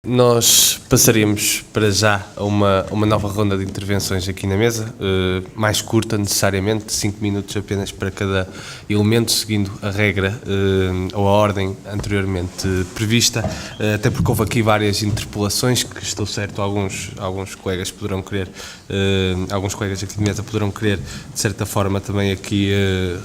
Nós passaríamos para já a uma nova ronda de intervenções aqui na mesa, mais curta necessariamente, 5 minutos apenas para cada elemento, seguindo a regra ou a ordem anteriormente prevista, até porque houve aqui várias interpelações que estou certo alguns colegas poderão querer, alguns colegas aqui de mesa poderão querer de certa forma também aqui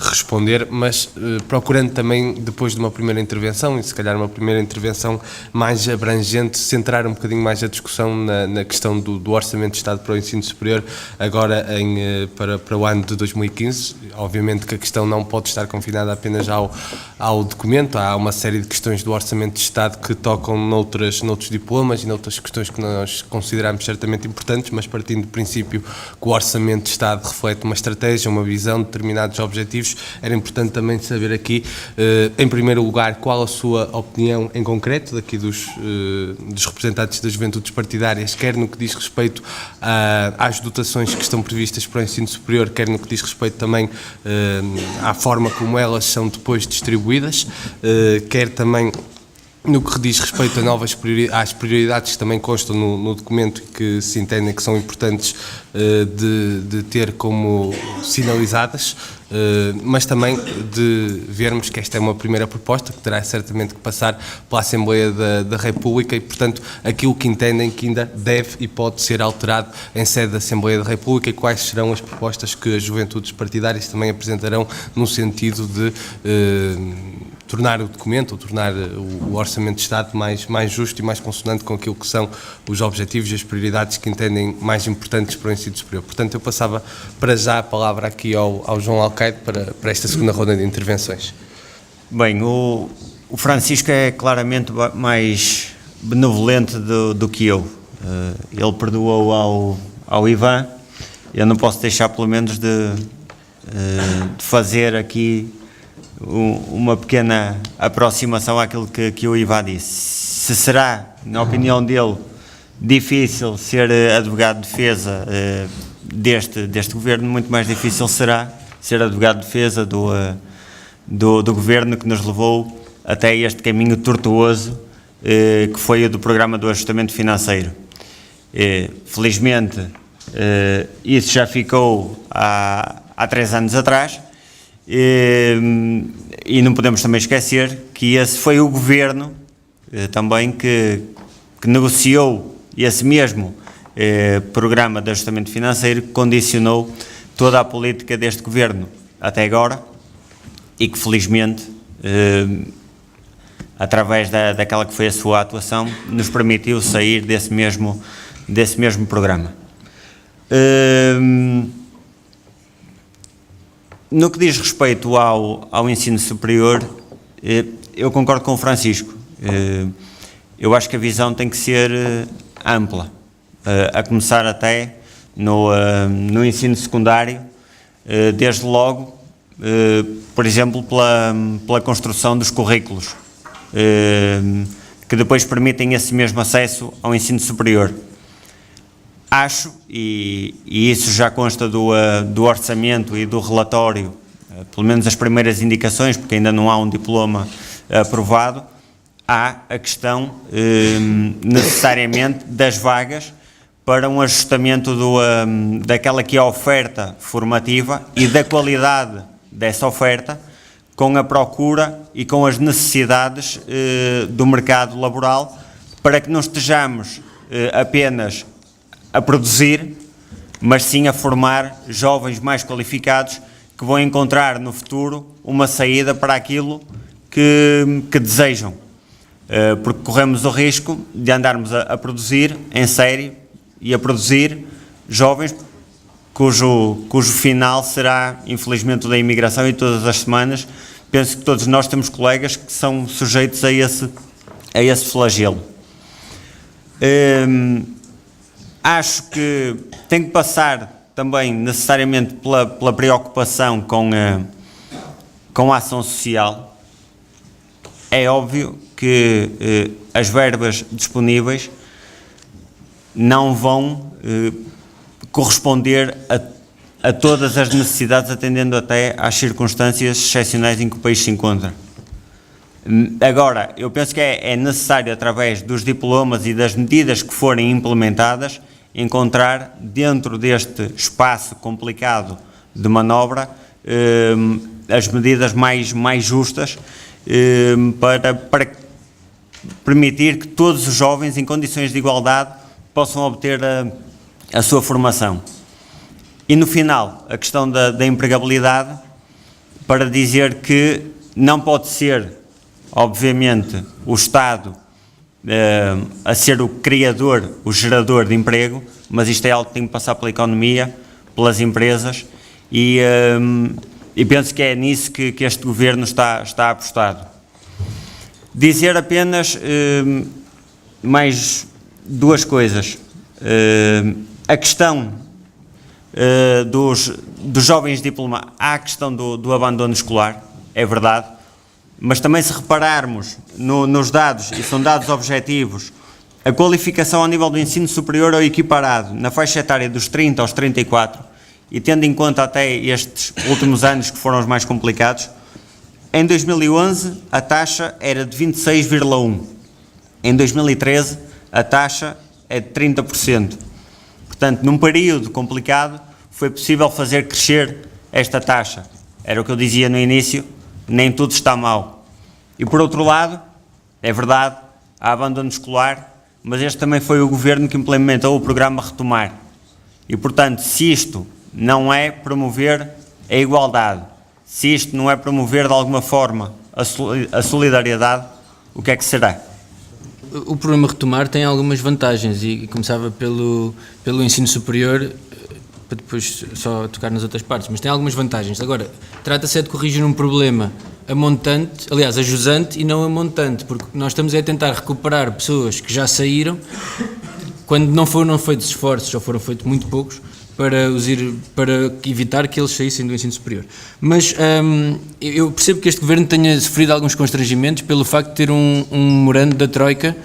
responder, mas procurando também depois de uma primeira intervenção e se calhar uma primeira intervenção mais abrangente, centrar um bocadinho mais a discussão na questão do Orçamento de Estado para o Ensino Superior, agora para o ano de 2015. Obviamente que a questão não pode estar confinada apenas ao documento, há uma série de questões do Orçamento de Estado que tocam noutros diplomas e noutras questões que nós consideramos certamente importantes, mas partindo do princípio que o Orçamento de Estado reflete uma estratégia, uma visão, determinados objetivos, era importante também saber aqui, em primeiro lugar, qual a sua opinião em concreto, daqui dos representantes das juventudes partidárias, quer no que diz respeito às dotações que estão previstas para o ensino superior, quer no que diz respeito também à forma como elas são depois distribuídas, quer também no que diz respeito às prioridades que também constam no documento e que se entendem que são importantes de ter como sinalizadas, mas também de vermos que esta é uma primeira proposta que terá certamente que passar pela Assembleia da República e, portanto, aquilo que entendem que ainda deve e pode ser alterado em sede da Assembleia da República e quais serão as propostas que as juventudes partidárias também apresentarão no sentido de tornar o documento, ou tornar o Orçamento de Estado mais justo e mais consonante com aquilo que são os objetivos e as prioridades que entendem mais importantes para o ensino superior. Portanto, eu passava para já a palavra aqui ao João Alcaide para esta segunda ronda de intervenções. Bem, o Francisco é claramente mais benevolente do que eu. Ele perdoou ao Ivan. Eu não posso deixar, pelo menos, de fazer aqui uma pequena aproximação àquilo que o Ivan disse. Se será, na opinião dele, difícil ser advogado de defesa deste governo, muito mais difícil será ser advogado de defesa do governo que nos levou até este caminho tortuoso que foi o do programa do ajustamento financeiro. Felizmente, isso já ficou há 3 anos atrás. E não podemos também esquecer que esse foi o governo também que negociou esse mesmo programa de ajustamento financeiro que condicionou toda a política deste governo até agora e que felizmente através daquela que foi a sua atuação nos permitiu sair desse mesmo programa. No que diz respeito ao ensino superior, eu concordo com o Francisco. Eu acho que a visão tem que ser ampla, a começar até no ensino secundário, desde logo, por exemplo, pela construção dos currículos, que depois permitem esse mesmo acesso ao ensino superior. Acho, e isso já consta do orçamento e do relatório, pelo menos as primeiras indicações, porque ainda não há um diploma aprovado, há a questão necessariamente das vagas para um ajustamento daquela que é a oferta formativa e da qualidade dessa oferta com a procura e com as necessidades do mercado laboral, para que não estejamos apenas a produzir, mas sim a formar jovens mais qualificados que vão encontrar no futuro uma saída para aquilo que desejam, porque corremos o risco de andarmos a produzir em série e a produzir jovens cujo final será, infelizmente, o da imigração, e todas as semanas penso que todos nós temos colegas que são sujeitos a esse flagelo. Acho que tem que passar também necessariamente pela preocupação com a ação social. É óbvio que as verbas disponíveis não vão corresponder a todas as necessidades, atendendo até às circunstâncias excepcionais em que o país se encontra. Agora, eu penso que é necessário, através dos diplomas e das medidas que forem implementadas, encontrar dentro deste espaço complicado de manobra as medidas mais justas para permitir que todos os jovens em condições de igualdade possam obter a sua formação. E no final, a questão da empregabilidade, para dizer que não pode ser, obviamente, o Estado a ser o criador, o gerador de emprego, mas isto é algo que tem que passar pela economia, pelas empresas, e penso que é nisso que este Governo está apostado. Dizer apenas mais duas coisas. A questão dos jovens diplomados, há a questão do abandono escolar, é verdade, mas também se repararmos nos dados, e são dados objetivos, a qualificação ao nível do ensino superior ou equiparado na faixa etária dos 30 aos 34, e tendo em conta até estes últimos anos que foram os mais complicados, em 2011 a taxa era de 26,1%, em 2013 a taxa é de 30%. Portanto, num período complicado, foi possível fazer crescer esta taxa. Era o que eu dizia no início, nem tudo está mal. E por outro lado, é verdade, há abandono escolar, mas este também foi o Governo que implementou o programa Retomar. E, portanto, se isto não é promover a igualdade, se isto não é promover de alguma forma a solidariedade, o que é que será? O programa Retomar tem algumas vantagens e começava pelo ensino superior, para depois só tocar nas outras partes, mas tem algumas vantagens. Agora, trata-se de corrigir um problema a montante, aliás, a jusante e não a montante, porque nós estamos a tentar recuperar pessoas que já saíram, quando não foram feitos esforços, ou foram feitos muito poucos, para evitar que eles saíssem do ensino superior. Mas eu percebo que este Governo tenha sofrido alguns constrangimentos pelo facto de ter um memorando da Troika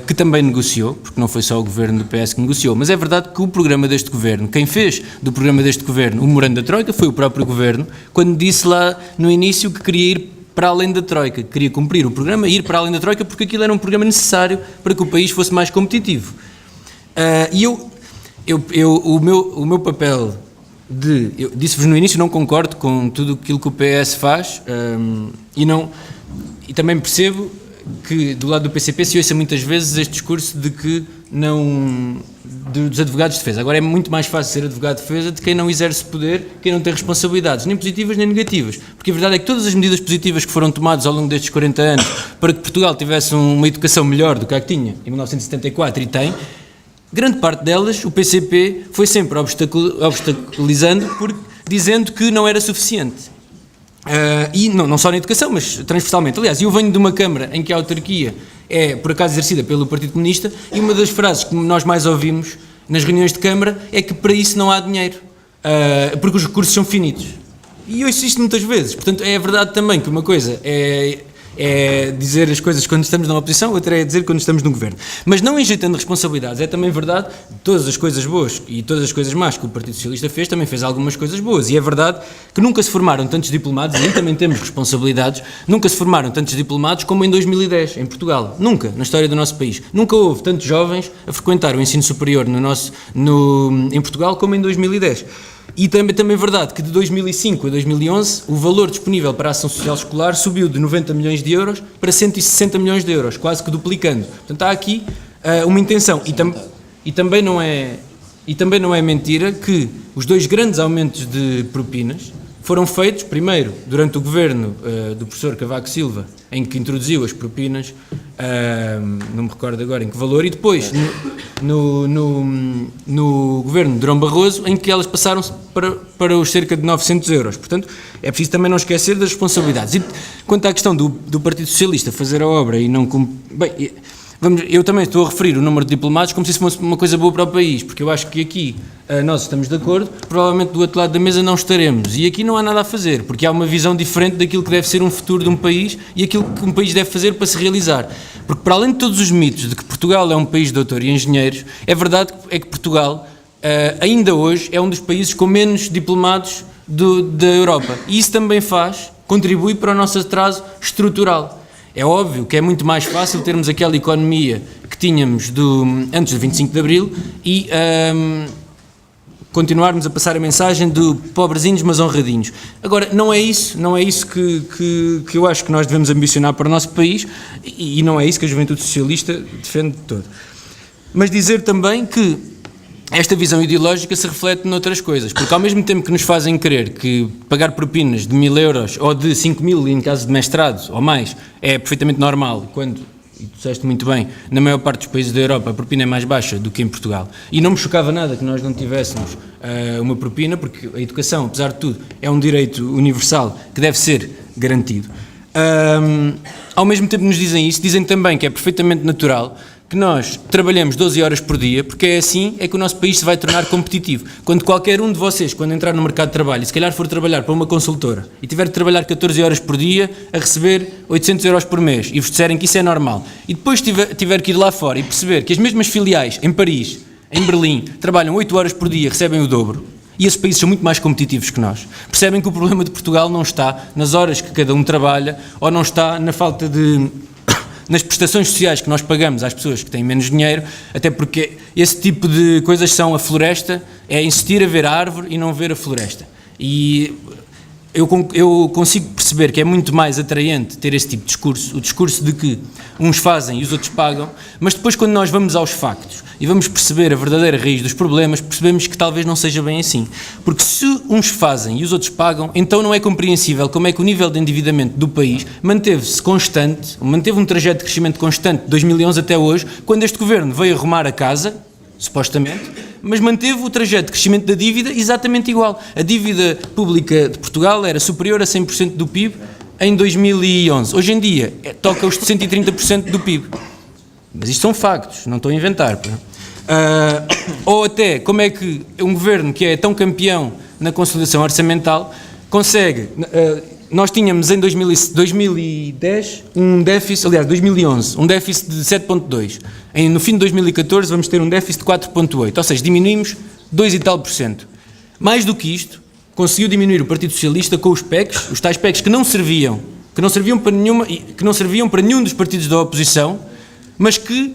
que também negociou, porque não foi só o Governo do PS que negociou, mas é verdade que o programa deste Governo, quem fez do programa deste Governo o memorando da Troika foi o próprio Governo, quando disse lá no início que queria ir para além da Troika, que queria cumprir o programa e ir para além da Troika porque aquilo era um programa necessário para que o país fosse mais competitivo. O meu papel eu disse-vos no início, não concordo com tudo aquilo que o PS faz e também percebo que do lado do PCP se ouça muitas vezes este discurso de que dos advogados de defesa. Agora é muito mais fácil ser advogado de defesa de quem não exerce poder, quem não tem responsabilidades, nem positivas nem negativas, porque a verdade é que todas as medidas positivas que foram tomadas ao longo destes 40 anos para que Portugal tivesse uma educação melhor do que a que tinha em 1974 e tem, grande parte delas, o PCP foi sempre obstaculizando, dizendo que não era suficiente. E não só na educação, mas transversalmente. Aliás, eu venho de uma Câmara em que a autarquia é, por acaso, exercida pelo Partido Comunista, e uma das frases que nós mais ouvimos nas reuniões de Câmara é que para isso não há dinheiro, porque os recursos são finitos. E eu ouço isto muitas vezes. Portanto, é verdade também que uma coisa é dizer as coisas quando estamos na oposição, outra é dizer quando estamos no governo. Mas não enjeitando responsabilidades, é também verdade, todas as coisas boas e todas as coisas más que o Partido Socialista fez, também fez algumas coisas boas. E é verdade que nunca se formaram tantos diplomados, e aí também temos responsabilidades, nunca se formaram tantos diplomados como em 2010, em Portugal. Nunca, na história do nosso país. Nunca houve tantos jovens a frequentar o ensino superior em Portugal como em 2010. E também é verdade que de 2005 a 2011 o valor disponível para a ação social escolar subiu de 90 milhões de euros para 160 milhões de euros, quase que duplicando. Portanto, há aqui uma intenção. E também não é mentira que os dois grandes aumentos de propinas foram feitos, primeiro, durante o governo do professor Cavaco Silva, em que introduziu as propinas, não me recordo agora em que valor, e depois no governo de Durão Barroso, em que elas passaram para os cerca de 900 euros. Portanto, é preciso também não esquecer das responsabilidades. E quanto à questão do Partido Socialista fazer a obra e não... Bem, eu também estou a referir o número de diplomados como se isso fosse uma coisa boa para o país, porque eu acho que aqui nós estamos de acordo, provavelmente do outro lado da mesa não estaremos, e aqui não há nada a fazer, porque há uma visão diferente daquilo que deve ser um futuro de um país e aquilo que um país deve fazer para se realizar. Porque para além de todos os mitos de que Portugal é um país de doutores e engenheiros, é verdade que Portugal ainda hoje é um dos países com menos diplomados da Europa, e isso também contribui para o nosso atraso estrutural. É óbvio que é muito mais fácil termos aquela economia que tínhamos antes do 25 de Abril e continuarmos a passar a mensagem de pobrezinhos mas honradinhos. Agora, não é isso que eu acho que nós devemos ambicionar para o nosso país e não é isso que a Juventude Socialista defende de todo. Mas dizer também que esta visão ideológica se reflete noutras coisas, porque ao mesmo tempo que nos fazem crer que pagar propinas de 1.000 euros ou de 5.000 em caso de mestrado ou mais é perfeitamente normal, quando, e tu disseste muito bem, na maior parte dos países da Europa a propina é mais baixa do que em Portugal. E não me chocava nada que nós não tivéssemos uma propina, porque a educação, apesar de tudo, é um direito universal que deve ser garantido. Ao mesmo tempo que nos dizem isso, dizem também que é perfeitamente natural que nós trabalhemos 12 horas por dia, porque é assim é que o nosso país se vai tornar competitivo. Quando qualquer um de vocês, quando entrar no mercado de trabalho, e se calhar for trabalhar para uma consultora e tiver de trabalhar 14 horas por dia a receber 800 euros por mês e vos disserem que isso é normal, e depois tiver que ir lá fora e perceber que as mesmas filiais em Paris, em Berlim, trabalham 8 horas por dia e recebem o dobro, e esses países são muito mais competitivos que nós, percebem que o problema de Portugal não está nas horas que cada um trabalha ou não está na falta nas prestações sociais que nós pagamos às pessoas que têm menos dinheiro, até porque esse tipo de coisas são a floresta, é insistir a ver a árvore e não ver a floresta. E eu consigo perceber que é muito mais atraente ter esse tipo de discurso, o discurso de que uns fazem e os outros pagam, mas depois quando nós vamos aos factos e vamos perceber a verdadeira raiz dos problemas, percebemos que talvez não seja bem assim. Porque se uns fazem e os outros pagam, então não é compreensível como é que o nível de endividamento do país manteve-se constante, manteve um trajeto de crescimento constante de 2011 até hoje, quando este governo veio arrumar a casa, supostamente, mas manteve o trajeto de crescimento da dívida exatamente igual. A dívida pública de Portugal era superior a 100% do PIB em 2011. Hoje em dia, toca os 130% do PIB. Mas isto são factos, não estou a inventar. Ou até, como é que um governo que é tão campeão na consolidação orçamental consegue... Nós tínhamos em 2010 um déficit, aliás, 2011, um déficit de 7,2%. No fim de 2014 vamos ter um déficit de 4,8%, ou seja, diminuímos 2 e tal %. Mais do que isto, conseguiu diminuir o Partido Socialista com os PECs, os tais PECs que não serviam para nenhum dos partidos da oposição, mas que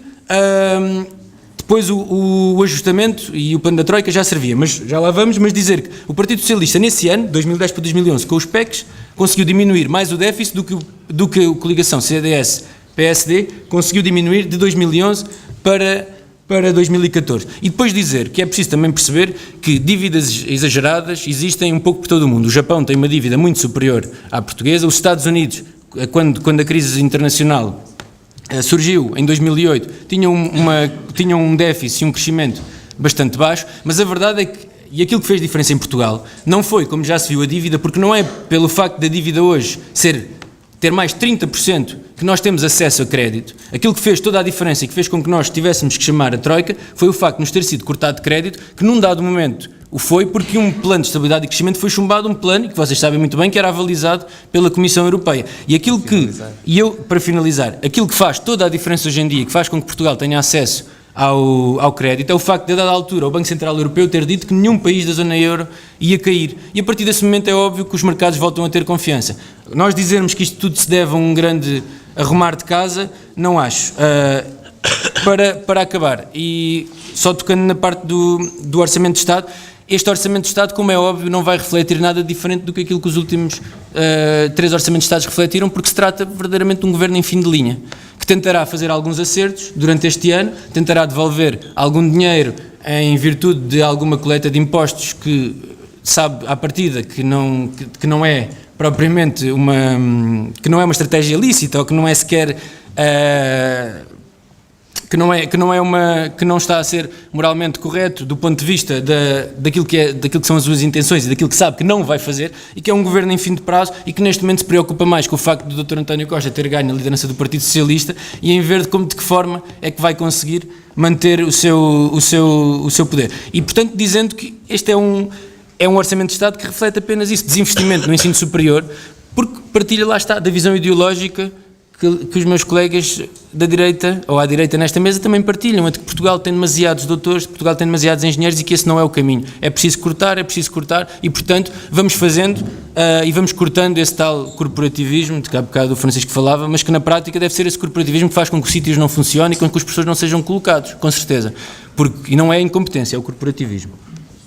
depois o ajustamento e o plano da Troika já servia, mas já lá vamos, mas dizer que o Partido Socialista nesse ano, 2010 para 2011, com os PECs, conseguiu diminuir mais o déficit do que a coligação CDS-PSD conseguiu diminuir de 2011 para 2014. E depois dizer que é preciso também perceber que dívidas exageradas existem um pouco por todo o mundo. O Japão tem uma dívida muito superior à portuguesa, os Estados Unidos, quando a crise internacional surgiu em 2008, tinham um déficit e um crescimento bastante baixo, mas a verdade é que, e aquilo que fez diferença em Portugal, não foi, como já se viu, a dívida, porque não é pelo facto da dívida hoje ter mais 30% que nós temos acesso a crédito. Aquilo que fez toda a diferença e que fez com que nós tivéssemos que chamar a Troika foi o facto de nos ter sido cortado de crédito, que num dado momento o foi porque um plano de estabilidade e crescimento foi chumbado, um plano que vocês sabem muito bem que era avalizado pela Comissão Europeia. E aquilo para finalizar, aquilo que faz toda a diferença hoje em dia, que faz com que Portugal tenha acesso ao crédito, é o facto de, a dada altura, o Banco Central Europeu ter dito que nenhum país da zona euro ia cair. E a partir desse momento é óbvio que os mercados voltam a ter confiança. Nós dizermos que isto tudo se deve a um grande arrumar de casa, não acho. Para acabar, e só tocando na parte do Orçamento de Estado, este Orçamento de Estado, como é óbvio, não vai refletir nada diferente do que aquilo que os últimos 3 Orçamentos de Estado refletiram, porque se trata verdadeiramente de um governo em fim de linha, que tentará fazer alguns acertos durante este ano, tentará devolver algum dinheiro em virtude de alguma coleta de impostos que sabe à partida que não é propriamente uma estratégia lícita, ou que não é sequer... que não está a ser moralmente correto do ponto de vista daquilo que são as suas intenções e daquilo que sabe que não vai fazer, e que é um governo em fim de prazo e que neste momento se preocupa mais com o facto do Dr. António Costa ter ganho a liderança do Partido Socialista e em ver de que forma é que vai conseguir manter o seu poder. E portanto dizendo que este é um orçamento de Estado que reflete apenas isso, desinvestimento no ensino superior, porque partilha, lá está, da visão ideológica que os meus colegas da direita, ou à direita nesta mesa, também partilham, é de que Portugal tem demasiados doutores, Portugal tem demasiados engenheiros e que esse não é o caminho. É preciso cortar e, portanto, vamos fazendo e vamos cortando esse tal corporativismo, de que há bocado o Francisco falava, mas que na prática deve ser esse corporativismo que faz com que os sítios não funcionem e com que os professores não sejam colocados, com certeza. E não é a incompetência, é o corporativismo.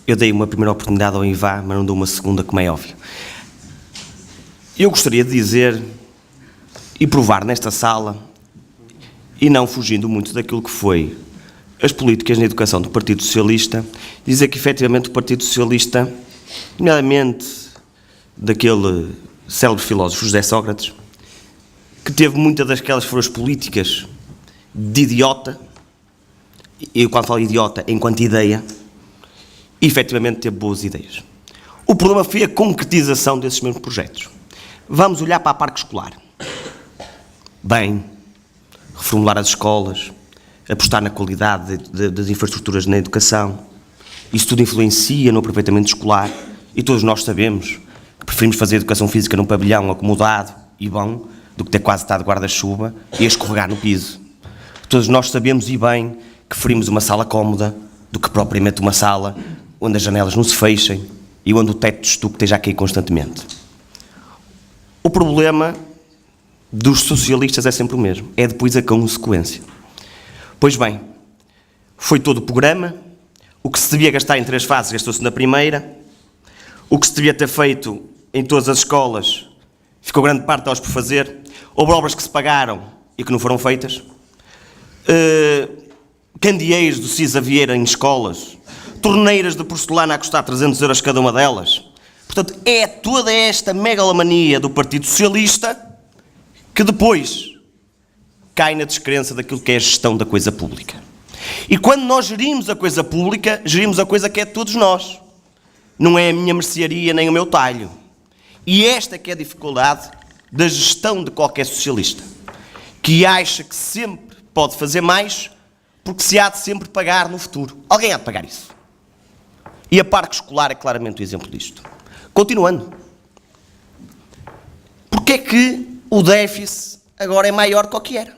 Eu dei uma primeira oportunidade ao IVA, mas não dou uma segunda, como é óbvio. Eu gostaria de dizer e provar nesta sala, e não fugindo muito daquilo que foi as políticas na educação do Partido Socialista, dizer que efetivamente o Partido Socialista, nomeadamente daquele célebre filósofo José Sócrates, que teve muitas daquelas foram as políticas de idiota, e quando falo idiota, enquanto ideia, efetivamente teve boas ideias. O problema foi a concretização desses mesmos projetos. Vamos olhar para a parque escolar. Bem, reformular as escolas, apostar na qualidade das infraestruturas na educação, isso tudo influencia no aproveitamento escolar e todos nós sabemos que preferimos fazer educação física num pavilhão acomodado e bom do que ter quase estado de guarda-chuva e escorregar no piso. Todos nós sabemos e bem que preferimos uma sala cómoda do que propriamente uma sala onde as janelas não se fechem e onde o teto de estuque esteja a cair constantemente. O problema dos socialistas é sempre o mesmo, é depois a consequência. Pois bem, foi todo o programa, o que se devia gastar em 3 fases gastou-se na primeira, o que se devia ter feito em todas as escolas ficou grande parte delas por fazer, houve obras que se pagaram e que não foram feitas, candeeiros do Cisa Vieira em escolas, torneiras de porcelana a custar 300 € cada uma delas. Portanto, é toda esta megalomania do Partido Socialista que depois cai na descrença daquilo que é a gestão da coisa pública. E quando nós gerimos a coisa pública, gerimos a coisa que é de todos nós. Não é a minha mercearia nem o meu talho. E esta que é a dificuldade da gestão de qualquer socialista, que acha que sempre pode fazer mais porque se há de sempre pagar no futuro. Alguém há de pagar isso. E a parque escolar é claramente o exemplo disto. Continuando. Porquê é que o déficit agora é maior do que o que era?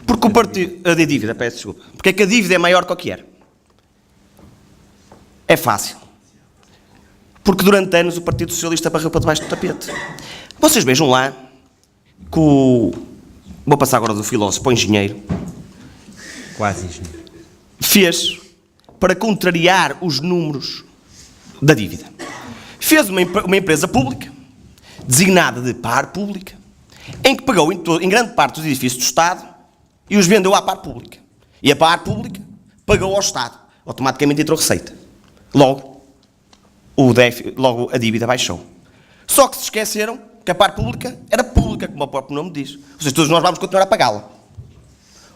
Porque o partido... A dívida, peço desculpa. Porquê é que a dívida é maior do que o que era? É fácil. Porque durante anos o Partido Socialista barreu para debaixo do tapete. Vocês vejam lá que o... Vou passar agora do filósofo para o engenheiro. Quase engenheiro. Fez para contrariar os números da dívida. Fez uma empresa pública, designada de par pública, em que pegou em grande parte dos edifícios do Estado e os vendeu à par pública. E a par pública pagou ao Estado. Automaticamente entrou receita. Logo a dívida baixou. Só que se esqueceram que a par pública era pública, como o próprio nome diz. Ou seja, todos nós vamos continuar a pagá-la.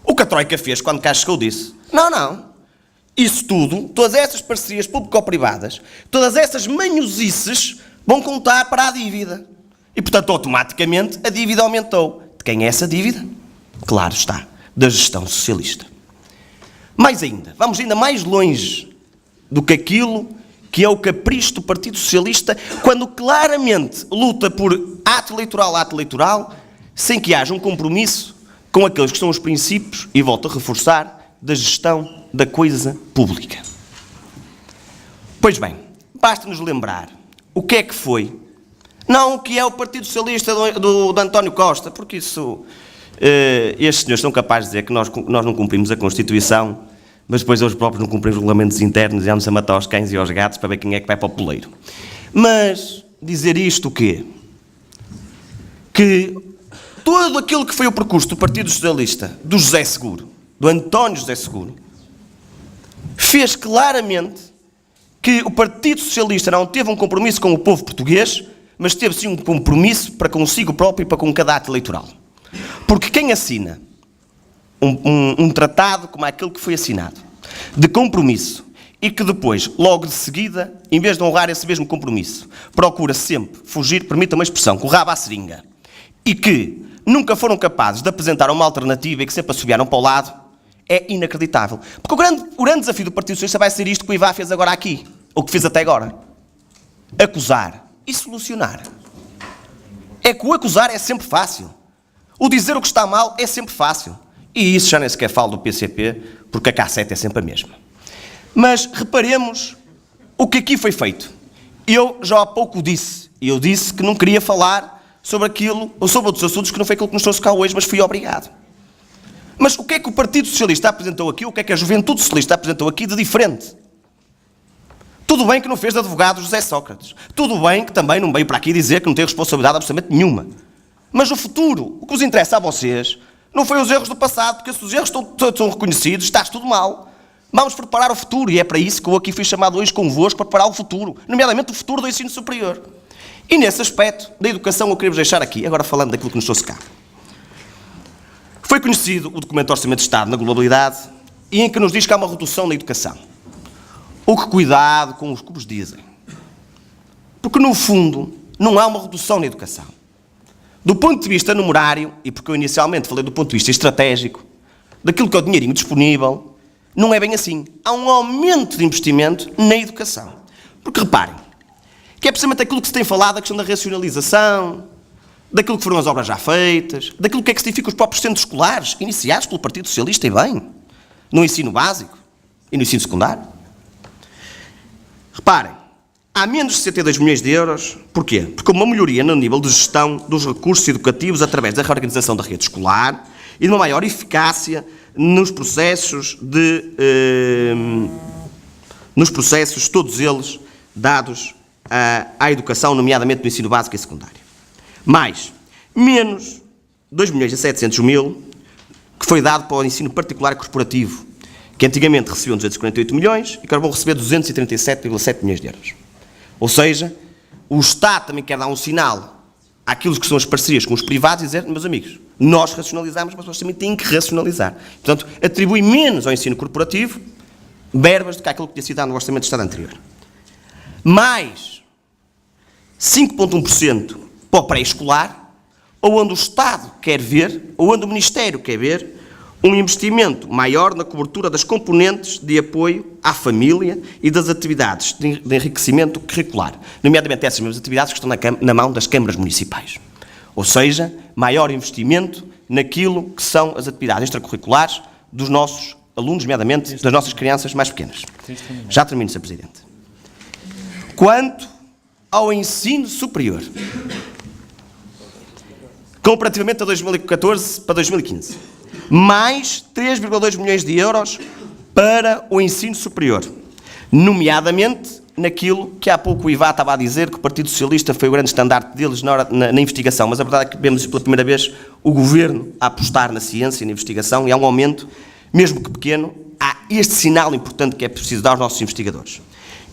O que a Troika fez quando cá chegou disse: não. Isso tudo, todas essas parcerias público-privadas, todas essas manhosices vão contar para a dívida. E, portanto, automaticamente a dívida aumentou. De quem é essa dívida? Claro está, da gestão socialista. Mais ainda, vamos ainda mais longe do que aquilo que é o capricho do Partido Socialista, quando claramente luta por ato eleitoral, sem que haja um compromisso com aqueles que são os princípios, e volto a reforçar, da gestão da coisa pública. Pois bem, basta-nos lembrar o que é que foi, não o que é o Partido Socialista do António Costa, porque isso, estes senhores são capazes de dizer que nós não cumprimos a Constituição, mas depois eles próprios não cumprem os regulamentos internos e vamos a matar os cães e os gatos para ver quem é que vai para o poleiro. Mas dizer isto o quê? Que todo aquilo que foi o percurso do Partido Socialista, do José Seguro, do António José Seguro, fez claramente que o Partido Socialista não teve um compromisso com o povo português, mas teve sim um compromisso para consigo próprio e para com cada ato eleitoral. Porque quem assina um tratado como aquele que foi assinado, de compromisso, e que depois, logo de seguida, em vez de honrar esse mesmo compromisso, procura sempre fugir, permita uma expressão, com o rabo à seringa, e que nunca foram capazes de apresentar uma alternativa e que sempre assobiaram para o lado, é inacreditável. Porque o grande desafio do Partido Socialista vai ser isto que o Ivan fez agora aqui, ou que fez até agora. Acusar e solucionar. É que o acusar é sempre fácil. O dizer o que está mal é sempre fácil. E isso já nem sequer falo do PCP, porque a cassete é sempre a mesma. Mas reparemos o que aqui foi feito. Eu já há pouco disse, e eu disse que não queria falar sobre aquilo, ou sobre outros assuntos, que não foi aquilo que nos trouxe cá hoje, mas fui obrigado. Mas o que é que o Partido Socialista apresentou aqui, o que é que a Juventude Socialista apresentou aqui de diferente? Tudo bem que não fez de advogado José Sócrates. Tudo bem que também não veio para aqui dizer que não tem responsabilidade absolutamente nenhuma. Mas o futuro, o que vos interessa a vocês, não foi os erros do passado, porque se os erros estão reconhecidos, está tudo mal. Vamos preparar o futuro, e é para isso que eu aqui fui chamado hoje convosco, para preparar o futuro, nomeadamente o futuro do ensino superior. E nesse aspecto da educação eu queria vos deixar aqui, agora falando daquilo que nos trouxe cá. Foi conhecido o documento de Orçamento de Estado na globalidade, e em que nos diz que há uma redução na educação. O que cuidado com os que vos dizem. Porque no fundo não há uma redução na educação. Do ponto de vista numerário, e porque eu inicialmente falei do ponto de vista estratégico, daquilo que é o dinheirinho disponível, não é bem assim. Há um aumento de investimento na educação. Porque reparem, que é precisamente aquilo que se tem falado, a questão da racionalização, daquilo que foram as obras já feitas, daquilo que é que significa os próprios centros escolares, iniciados pelo Partido Socialista, e bem, no ensino básico e no ensino secundário. Reparem, há menos de 62 milhões de euros. Porquê? Porque uma melhoria no nível de gestão dos recursos educativos através da reorganização da rede escolar e de uma maior eficácia nos processos todos eles dados à educação, nomeadamente no ensino básico e secundário. Mais, menos 2.700.000 que foi dado para o ensino particular e corporativo, que antigamente recebiam 248 milhões e agora vão receber 237,7 milhões de euros. Ou seja, o Estado também quer dar um sinal àquilo que são as parcerias com os privados e dizer, meus amigos, nós racionalizamos, mas nós também têm que racionalizar. Portanto, atribui menos ao ensino corporativo verbas do que aquilo que tinha sido dado no Orçamento de Estado anterior. Mais 5,1% para o pré-escolar, ou onde o Estado quer ver, ou onde o Ministério quer ver, um investimento maior na cobertura das componentes de apoio à família e das atividades de enriquecimento curricular, nomeadamente essas mesmas atividades que estão na mão das câmaras municipais. Ou seja, maior investimento naquilo que são as atividades extracurriculares dos nossos alunos, nomeadamente das nossas crianças mais pequenas. Já termino, Sr. Presidente. Quanto ao ensino superior, comparativamente a 2014 para 2015, mais 3,2 milhões de euros para o ensino superior, nomeadamente naquilo que há pouco o Ivá estava a dizer, que o Partido Socialista foi o grande estandarte deles na investigação, mas a verdade é que vemos pela primeira vez o Governo a apostar na ciência e na investigação, e há um aumento, mesmo que pequeno, há este sinal importante que é preciso dar aos nossos investigadores.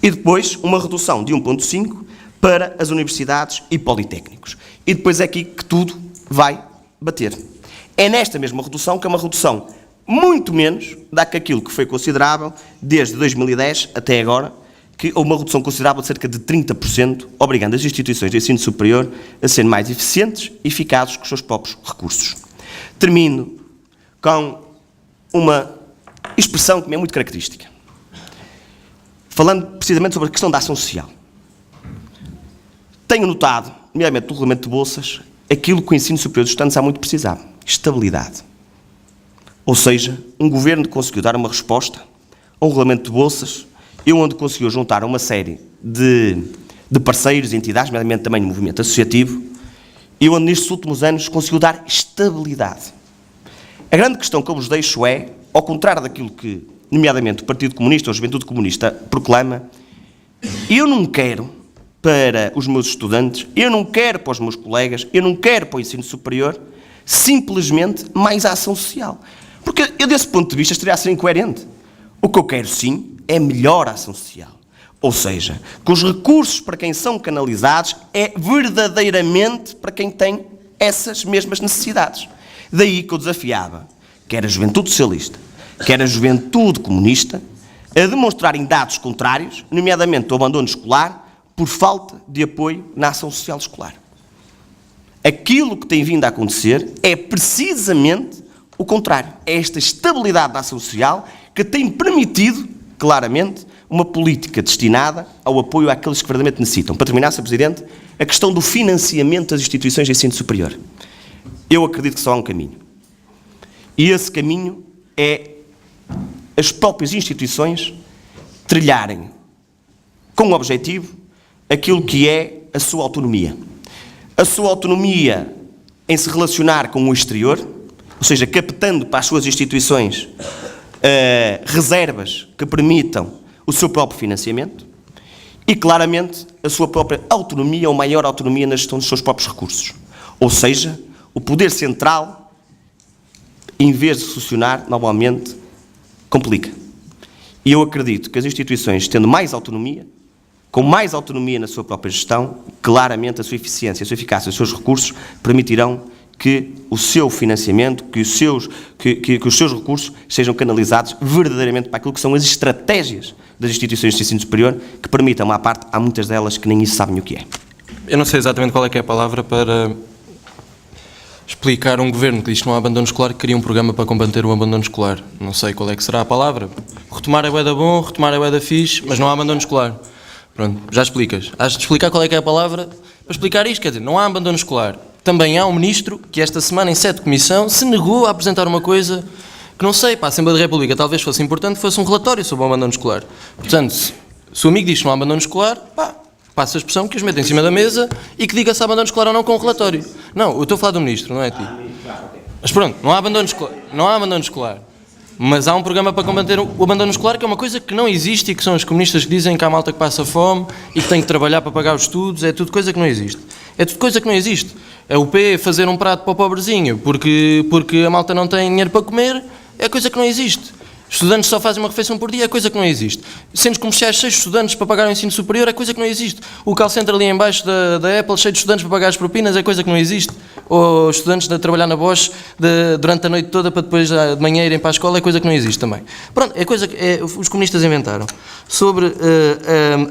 E depois uma redução de 1,5 para as universidades e politécnicos. E depois é aqui que tudo vai bater. É nesta mesma redução que é uma redução muito menos daquilo que foi considerável desde 2010 até agora, que houve uma redução considerável de cerca de 30%, obrigando as instituições de ensino superior a serem mais eficientes e eficazes com os seus próprios recursos. Termino com uma expressão que me é muito característica, falando precisamente sobre a questão da ação social. Tenho notado, nomeadamente no regulamento de bolsas, aquilo que o ensino superior dos estudantes há muito precisava: estabilidade. Ou seja, um governo conseguiu dar uma resposta a um regulamento de bolsas e onde conseguiu juntar uma série de parceiros e entidades, nomeadamente também no movimento associativo, e onde nestes últimos anos conseguiu dar estabilidade. A grande questão que eu vos deixo é, ao contrário daquilo que, nomeadamente, o Partido Comunista ou a Juventude Comunista proclama, eu não quero para os meus estudantes, eu não quero para os meus colegas, eu não quero para o ensino superior, simplesmente mais ação social. Porque eu, desse ponto de vista, estaria a ser incoerente. O que eu quero, sim, é melhor ação social. Ou seja, que os recursos para quem são canalizados é verdadeiramente para quem tem essas mesmas necessidades. Daí que eu desafiava, quer a Juventude Socialista, quer a Juventude Comunista, a demonstrarem dados contrários, nomeadamente o abandono escolar, por falta de apoio na ação social escolar. Aquilo que tem vindo a acontecer é precisamente o contrário. É esta estabilidade da ação social que tem permitido, claramente, uma política destinada ao apoio àqueles que verdadeiramente necessitam. Para terminar, Sr. Presidente, a questão do financiamento das instituições de ensino superior. Eu acredito que só há um caminho. E esse caminho é as próprias instituições trilharem com objetivo aquilo que é a sua autonomia. A sua autonomia em se relacionar com o exterior, ou seja, captando para as suas instituições reservas que permitam o seu próprio financiamento e, claramente, a sua própria autonomia ou maior autonomia na gestão dos seus próprios recursos. Ou seja, o poder central, em vez de solucionar, normalmente, complica. E eu acredito que as instituições, tendo mais autonomia, com mais autonomia na sua própria gestão, claramente a sua eficiência, a sua eficácia, os seus recursos permitirão que o seu financiamento, que os seus recursos sejam canalizados verdadeiramente para aquilo que são as estratégias das instituições de ensino superior, que permitam, à parte, há muitas delas que nem isso sabem o que é. Eu não sei exatamente qual é que é a palavra para explicar um governo que diz que não há abandono escolar, que cria um programa para combater o abandono escolar. Não sei qual é que será a palavra. Retomar é bué da bom, retomar é bué da fixe, mas não há abandono escolar. Pronto, já explicas. Has de explicar qual é que é a palavra para explicar isto, quer dizer, não há abandono escolar. Também há um ministro que esta semana, em sede de comissão, se negou a apresentar uma coisa que, não sei, para a Assembleia da República talvez fosse importante, fosse um relatório sobre o abandono escolar. Portanto, se o amigo diz que não há abandono escolar, passa a expressão que os mete em cima da mesa e que diga se há abandono escolar ou não com o relatório. Não, eu estou a falar do ministro, não é a ti. Mas pronto, não há abandono escolar. Mas há um programa para combater o abandono escolar, que é uma coisa que não existe e que são os comunistas que dizem que há malta que passa fome e que tem que trabalhar para pagar os estudos. É tudo coisa que não existe. É tudo coisa que não existe. É o P fazer um prato para o pobrezinho porque a malta não tem dinheiro para comer, é coisa que não existe. Estudantes só fazem uma refeição por dia, é coisa que não existe. Centros comerciais, 6 estudantes para pagar o ensino superior, é coisa que não existe. O call center ali em baixo da Apple, cheio de estudantes para pagar as propinas, é coisa que não existe. Ou estudantes a trabalhar na Bosch durante a noite toda para depois de manhã irem para a escola, é coisa que não existe também. Pronto, é coisa que os comunistas inventaram. Sobre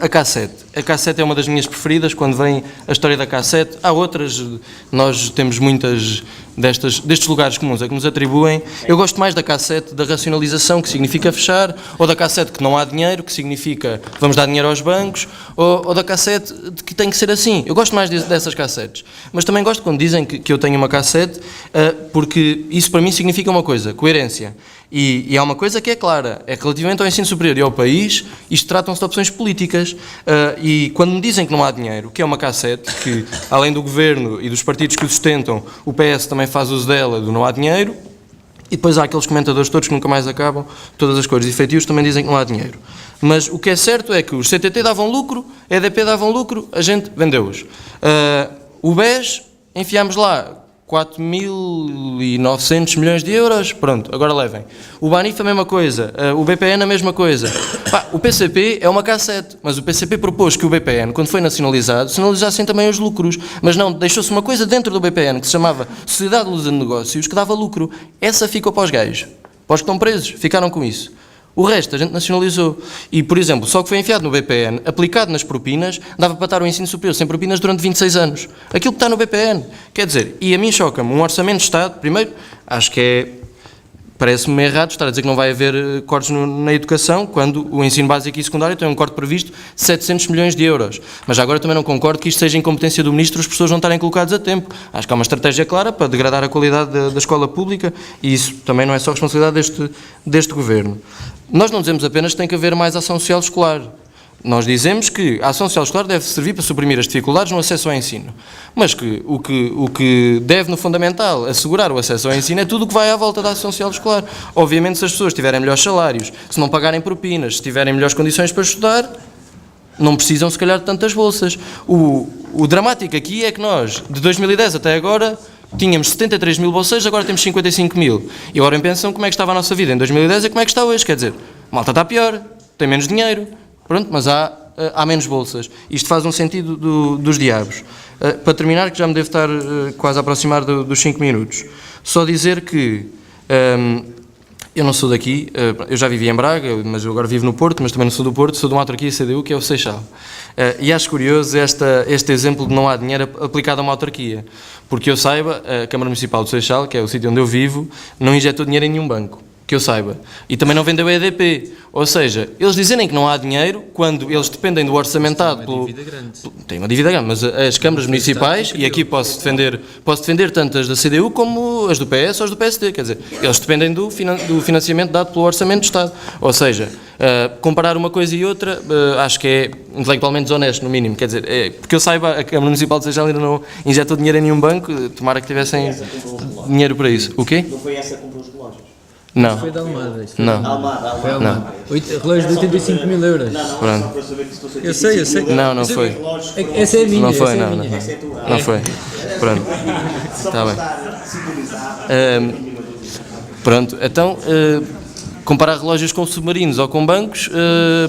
a K7. A K7 é uma das minhas preferidas, quando vem a história da K7. Há outras, nós temos muitas destes lugares comuns a que nos atribuem. Eu gosto mais da K7 da racionalização, que significa fechar, ou da K7 que não há dinheiro, que significa vamos dar dinheiro aos bancos, ou da K7 de que tem que ser assim. Eu gosto mais dessas K7s. Mas também gosto quando dizem que eu tenho uma K7, porque isso para mim significa uma coisa, coerência. E há uma coisa que é clara, é que relativamente ao ensino superior e ao país, isto tratam-se de opções políticas, e quando me dizem que não há dinheiro, que é uma K7, que além do governo e dos partidos que o sustentam, o PS também faz uso dela, do não há dinheiro, e depois há aqueles comentadores todos que nunca mais acabam, todas as cores e feitios também dizem que não há dinheiro. Mas o que é certo é que os CTT davam lucro, a EDP davam lucro, a gente vendeu-os. O BES, enfiámos lá 4.900 milhões de euros, pronto, agora levem. O BANIF a mesma coisa, o BPN a mesma coisa. O PCP é uma K7, mas o PCP propôs que o BPN, quando foi nacionalizado, sinalizassem também os lucros, mas não, deixou-se uma coisa dentro do BPN que se chamava Sociedade de Luz de Negócios, que dava lucro. Essa ficou para os gajos, para os que estão presos, ficaram com isso. O resto a gente nacionalizou. E, por exemplo, só que foi enfiado no BPN, aplicado nas propinas, dava para estar o ensino superior sem propinas durante 26 anos. Aquilo que está no BPN. Quer dizer, e a mim choca-me um orçamento de Estado, primeiro, acho que parece-me errado estar a dizer que não vai haver cortes na educação, quando o ensino básico e secundário tem um corte previsto de 700 milhões de euros. Mas agora também não concordo que isto seja incompetência do Ministro, as pessoas não estarem colocadas a tempo. Acho que há uma estratégia clara para degradar a qualidade da escola pública, e isso também não é só responsabilidade deste Governo. Nós não dizemos apenas que tem que haver mais ação social escolar. Nós dizemos que a ação social escolar deve servir para suprimir as dificuldades no acesso ao ensino. Mas que o que deve, no fundamental, assegurar o acesso ao ensino é tudo o que vai à volta da ação social escolar. Obviamente, se as pessoas tiverem melhores salários, se não pagarem propinas, se tiverem melhores condições para estudar, não precisam, se calhar, de tantas bolsas. O dramático aqui é que nós, de 2010 até agora, tínhamos 73 mil bolseiros, agora temos 55 mil. E agora pensam como é que estava a nossa vida em 2010 e como é que está hoje. Quer dizer, a malta está pior, tem menos dinheiro, pronto, mas há menos bolsas. Isto faz um sentido dos diabos. Para terminar, que já me devo estar quase a aproximar dos 5 minutos, só dizer que eu não sou daqui, eu já vivi em Braga, mas eu agora vivo no Porto, mas também não sou do Porto, sou de uma autarquia CDU, que é o Seixal. E acho curioso este exemplo de não há dinheiro aplicado a uma autarquia, porque eu saiba, a Câmara Municipal de Seixal, que é o sítio onde eu vivo, não injetou dinheiro em nenhum banco. que eu saiba. E também não vendeu a EDP. Ou seja, eles dizerem que não há dinheiro quando eles dependem do orçamentado pelo... Tem uma dívida grande, mas as câmaras municipais, e aqui posso defender tanto as da CDU como as do PS ou as do PSD, quer dizer, eles dependem do financiamento dado pelo Orçamento do Estado. Ou seja, comparar uma coisa e outra, acho que é intelectualmente desonesto, no mínimo, quer dizer, porque eu saiba, a Câmara Municipal de Seixal ainda não injetou dinheiro em nenhum banco, tomara que tivessem dinheiro para isso. O quê? Não foi essa que comprou os relógios? Não. Foi de Almada. Não. Foi Almada. Relógio de 85 mil euros. Pronto. Só para saber que se fosse Eu sei. Não foi. Essa é a minha. Não foi, essa é a não. minha. Não foi. Pronto. Está bem. Pronto, então, comparar relógios com submarinos ou com bancos,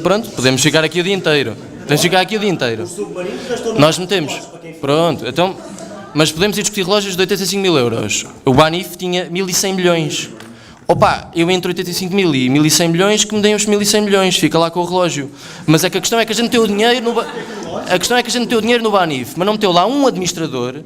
pronto, podemos ficar aqui o dia inteiro. Nós metemos. Pronto, então, mas podemos ir discutir relógios de 85 mil euros. O Banif tinha 1.100 milhões. Opa, eu entre 85 mil e 1.100 milhões, que me deem os 1.100 milhões, fica lá com o relógio. Mas é que a questão é que a gente meteu o dinheiro no... A questão é que a gente meteu o dinheiro no Banif, mas não meteu lá um administrador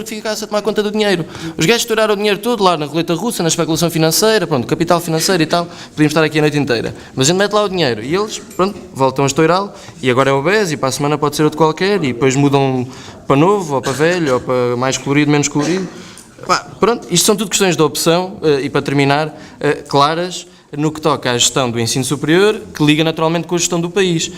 que ficasse a tomar conta do dinheiro. Os gajos estouraram o dinheiro todo lá na roleta russa, na especulação financeira, pronto, capital financeiro e tal, podíamos estar aqui a noite inteira. Mas a gente mete lá o dinheiro e eles, pronto, voltam a estourá-lo e agora é o BES e para a semana pode ser outro qualquer e depois mudam para novo, ou para velho, ou para mais colorido, menos colorido. Pronto, isto são tudo questões de opção e para terminar, claras, no que toca à gestão do ensino superior, que liga naturalmente com a gestão do país.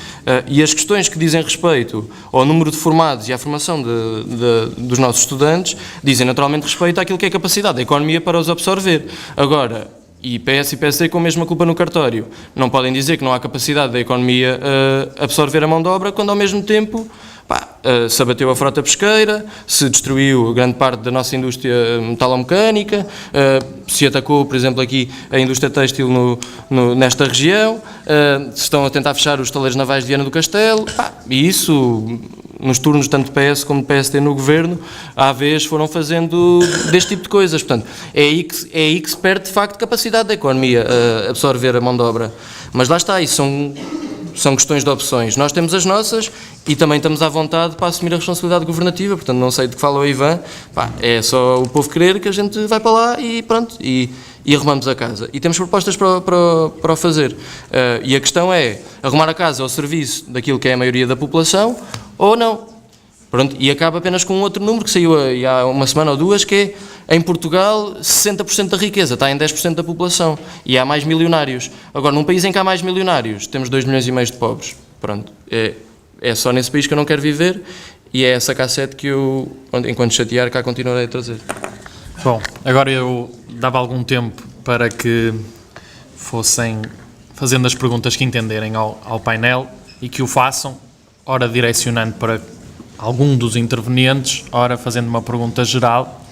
E as questões que dizem respeito ao número de formados e à formação dos nossos estudantes, dizem naturalmente respeito àquilo que é a capacidade da economia para os absorver. Agora, e PS e PSD com a mesma culpa no cartório, não podem dizer que não há capacidade da economia absorver a mão de obra, quando ao mesmo tempo se abateu a frota pesqueira, se destruiu grande parte da nossa indústria metalomecânica, se atacou, por exemplo, aqui a indústria têxtil nesta região, se estão a tentar fechar os estaleiros navais de Viana do Castelo, e isso, nos turnos tanto de PS como de PSD no governo, à vez foram fazendo deste tipo de coisas. Portanto, é aí que se perde, de facto, capacidade da economia a absorver a mão de obra. Mas lá está, isso são questões de opções. Nós temos as nossas e também estamos à vontade para assumir a responsabilidade governativa, portanto não sei de que fala o Ivan, é só o povo querer que a gente vai para lá e pronto, e arrumamos a casa. E temos propostas para o fazer. E a questão é arrumar a casa ao serviço daquilo que é a maioria da população ou não. Pronto, e acaba apenas com um outro número que saiu há uma semana ou duas, que é, em Portugal, 60% da riqueza está em 10% da população e há mais milionários. Agora, num país em que há mais milionários, temos 2,5 milhões de pobres. Pronto, é só nesse país que eu não quero viver e é essa cassete que eu, enquanto chatear, cá continuarei a trazer. Bom, agora eu dava algum tempo para que fossem fazendo as perguntas que entenderem ao painel e que o façam, ora direcionando para algum dos intervenientes, ora fazendo uma pergunta geral,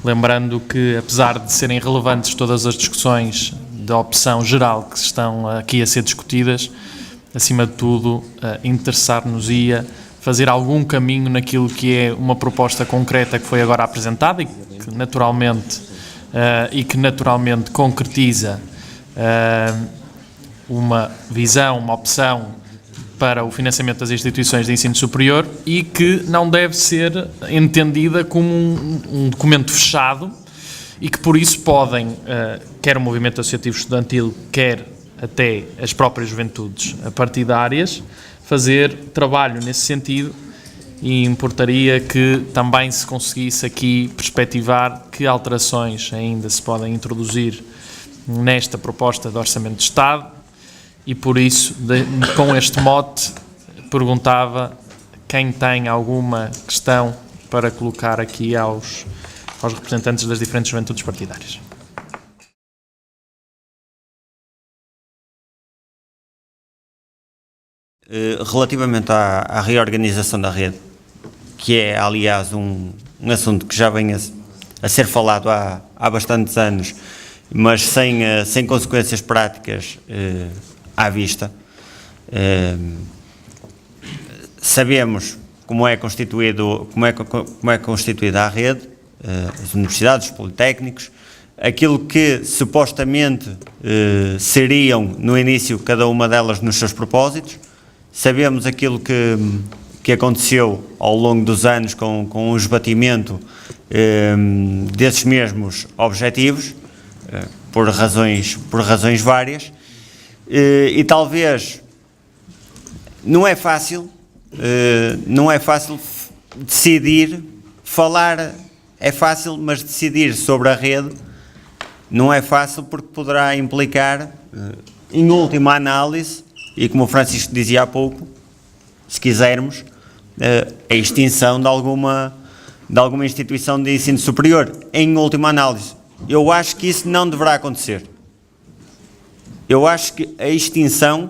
lembrando que, apesar de serem relevantes todas as discussões da opção geral que estão aqui a ser discutidas, acima de tudo, interessar-nos-ia fazer algum caminho naquilo que é uma proposta concreta que foi agora apresentada e que naturalmente concretiza uma visão, uma opção para o financiamento das instituições de ensino superior e que não deve ser entendida como um documento fechado e que por isso podem, quer o movimento associativo estudantil, quer até as próprias juventudes partidárias, fazer trabalho nesse sentido e importaria que também se conseguisse aqui perspectivar que alterações ainda se podem introduzir nesta proposta de Orçamento de Estado. E por isso, com este mote, perguntava quem tem alguma questão para colocar aqui aos representantes das diferentes juventudes partidárias. Relativamente à reorganização da rede, que é, aliás, um assunto que já vem a ser falado há bastantes anos, mas sem consequências práticas à vista. Sabemos como é constituída a rede, as universidades, os politécnicos, aquilo que supostamente seriam no início cada uma delas nos seus propósitos. Sabemos aquilo que aconteceu ao longo dos anos com o esbatimento desses mesmos objetivos. por razões várias, e talvez não é fácil decidir, falar é fácil, mas decidir sobre a rede não é fácil, porque poderá implicar, em última análise, e como o Francisco dizia há pouco, se quisermos, a extinção de alguma instituição de ensino superior, em última análise. Eu acho que isso não deverá acontecer. Eu acho que a extinção,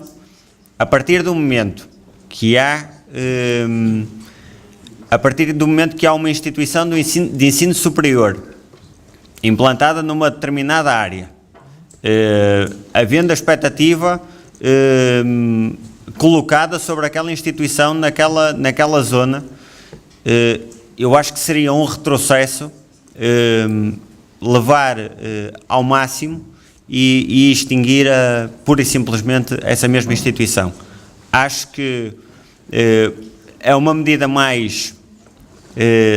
a partir do momento que há uma instituição de ensino superior implantada numa determinada área, havendo a expectativa colocada sobre aquela instituição naquela zona, eu acho que seria um retrocesso levar ao máximo e extinguir pura e simplesmente essa mesma instituição. Acho que é uma medida mais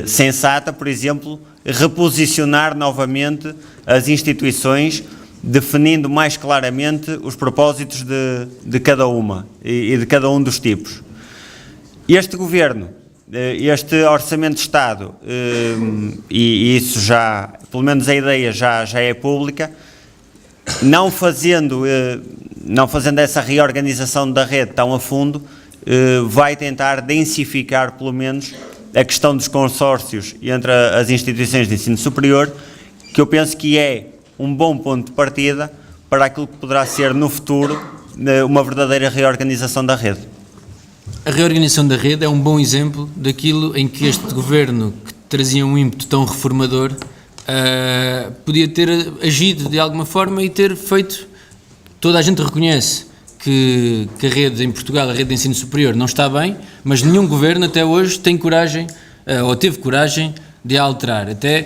sensata, por exemplo, reposicionar novamente as instituições, definindo mais claramente os propósitos de cada uma e de cada um dos tipos. Este Governo, este Orçamento de Estado, e isso já, pelo menos a ideia já é pública, não fazendo essa reorganização da rede tão a fundo, vai tentar densificar, pelo menos, a questão dos consórcios entre as instituições de ensino superior, que eu penso que é um bom ponto de partida para aquilo que poderá ser no futuro uma verdadeira reorganização da rede. A reorganização da rede é um bom exemplo daquilo em que este Governo, que trazia um ímpeto tão reformador, podia ter agido de alguma forma e ter feito. Toda a gente reconhece que a rede em Portugal, a rede de ensino superior, não está bem, mas nenhum Governo até hoje tem coragem, ou teve coragem, de a alterar. Até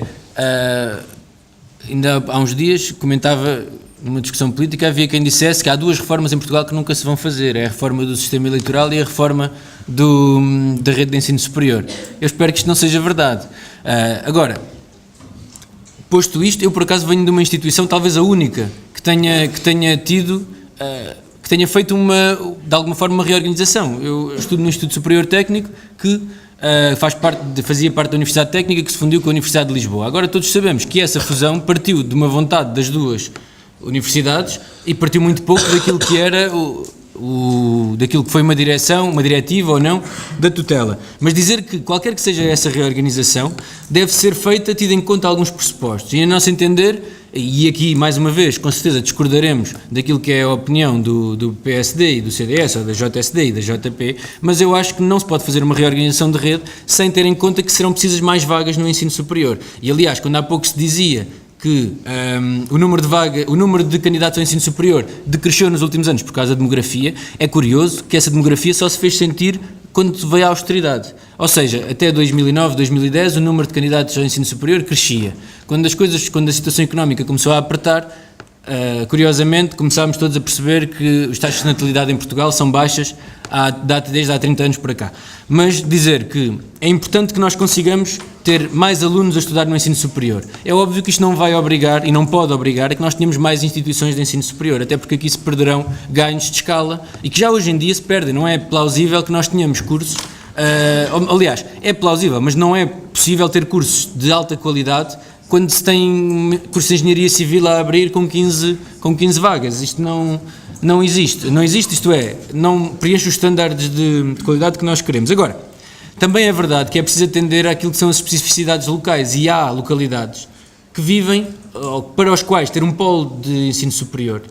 ainda há uns dias comentava numa discussão política, havia quem dissesse que há duas reformas em Portugal que nunca se vão fazer, é a reforma do sistema eleitoral e a reforma da rede de ensino superior. Eu espero que isto não seja verdade. Agora, posto isto, eu por acaso venho de uma instituição, talvez a única, que tenha tido, que tenha feito de alguma forma uma reorganização. Eu estudo no Instituto Superior Técnico, que fazia parte da Universidade Técnica, que se fundiu com a Universidade de Lisboa. Agora todos sabemos que essa fusão partiu de uma vontade das duas universidades e partiu muito pouco daquilo que era daquilo que foi uma diretiva ou não, da tutela. Mas dizer que qualquer que seja essa reorganização deve ser feita tendo em conta alguns pressupostos. E a nosso entender, e aqui mais uma vez com certeza discordaremos daquilo que é a opinião do PSD e do CDS, ou da JSD e da JP, mas eu acho que não se pode fazer uma reorganização de rede sem ter em conta que serão precisas mais vagas no ensino superior. E aliás, quando há pouco se dizia que o número de candidatos ao ensino superior decresceu nos últimos anos por causa da demografia, é curioso que essa demografia só se fez sentir quando veio a austeridade. Ou seja, até 2009, 2010, o número de candidatos ao ensino superior crescia. Quando a situação económica começou a apertar, curiosamente, começámos todos a perceber que as taxas de natalidade em Portugal são baixas desde há 30 anos para cá. Mas dizer que é importante que nós consigamos ter mais alunos a estudar no ensino superior. É óbvio que isto não vai obrigar, e não pode obrigar, a que nós tenhamos mais instituições de ensino superior, até porque aqui se perderão ganhos de escala, e que já hoje em dia se perdem. Não é plausível que nós tenhamos cursos, aliás, é plausível, mas não é possível ter cursos de alta qualidade quando se tem cursos de engenharia civil a abrir com 15 vagas. Isto não existe, isto é, não preenche os estándares de qualidade que nós queremos. Agora, também é verdade que é preciso atender àquilo que são as especificidades locais, e há localidades que vivem, para os quais ter um polo de ensino superior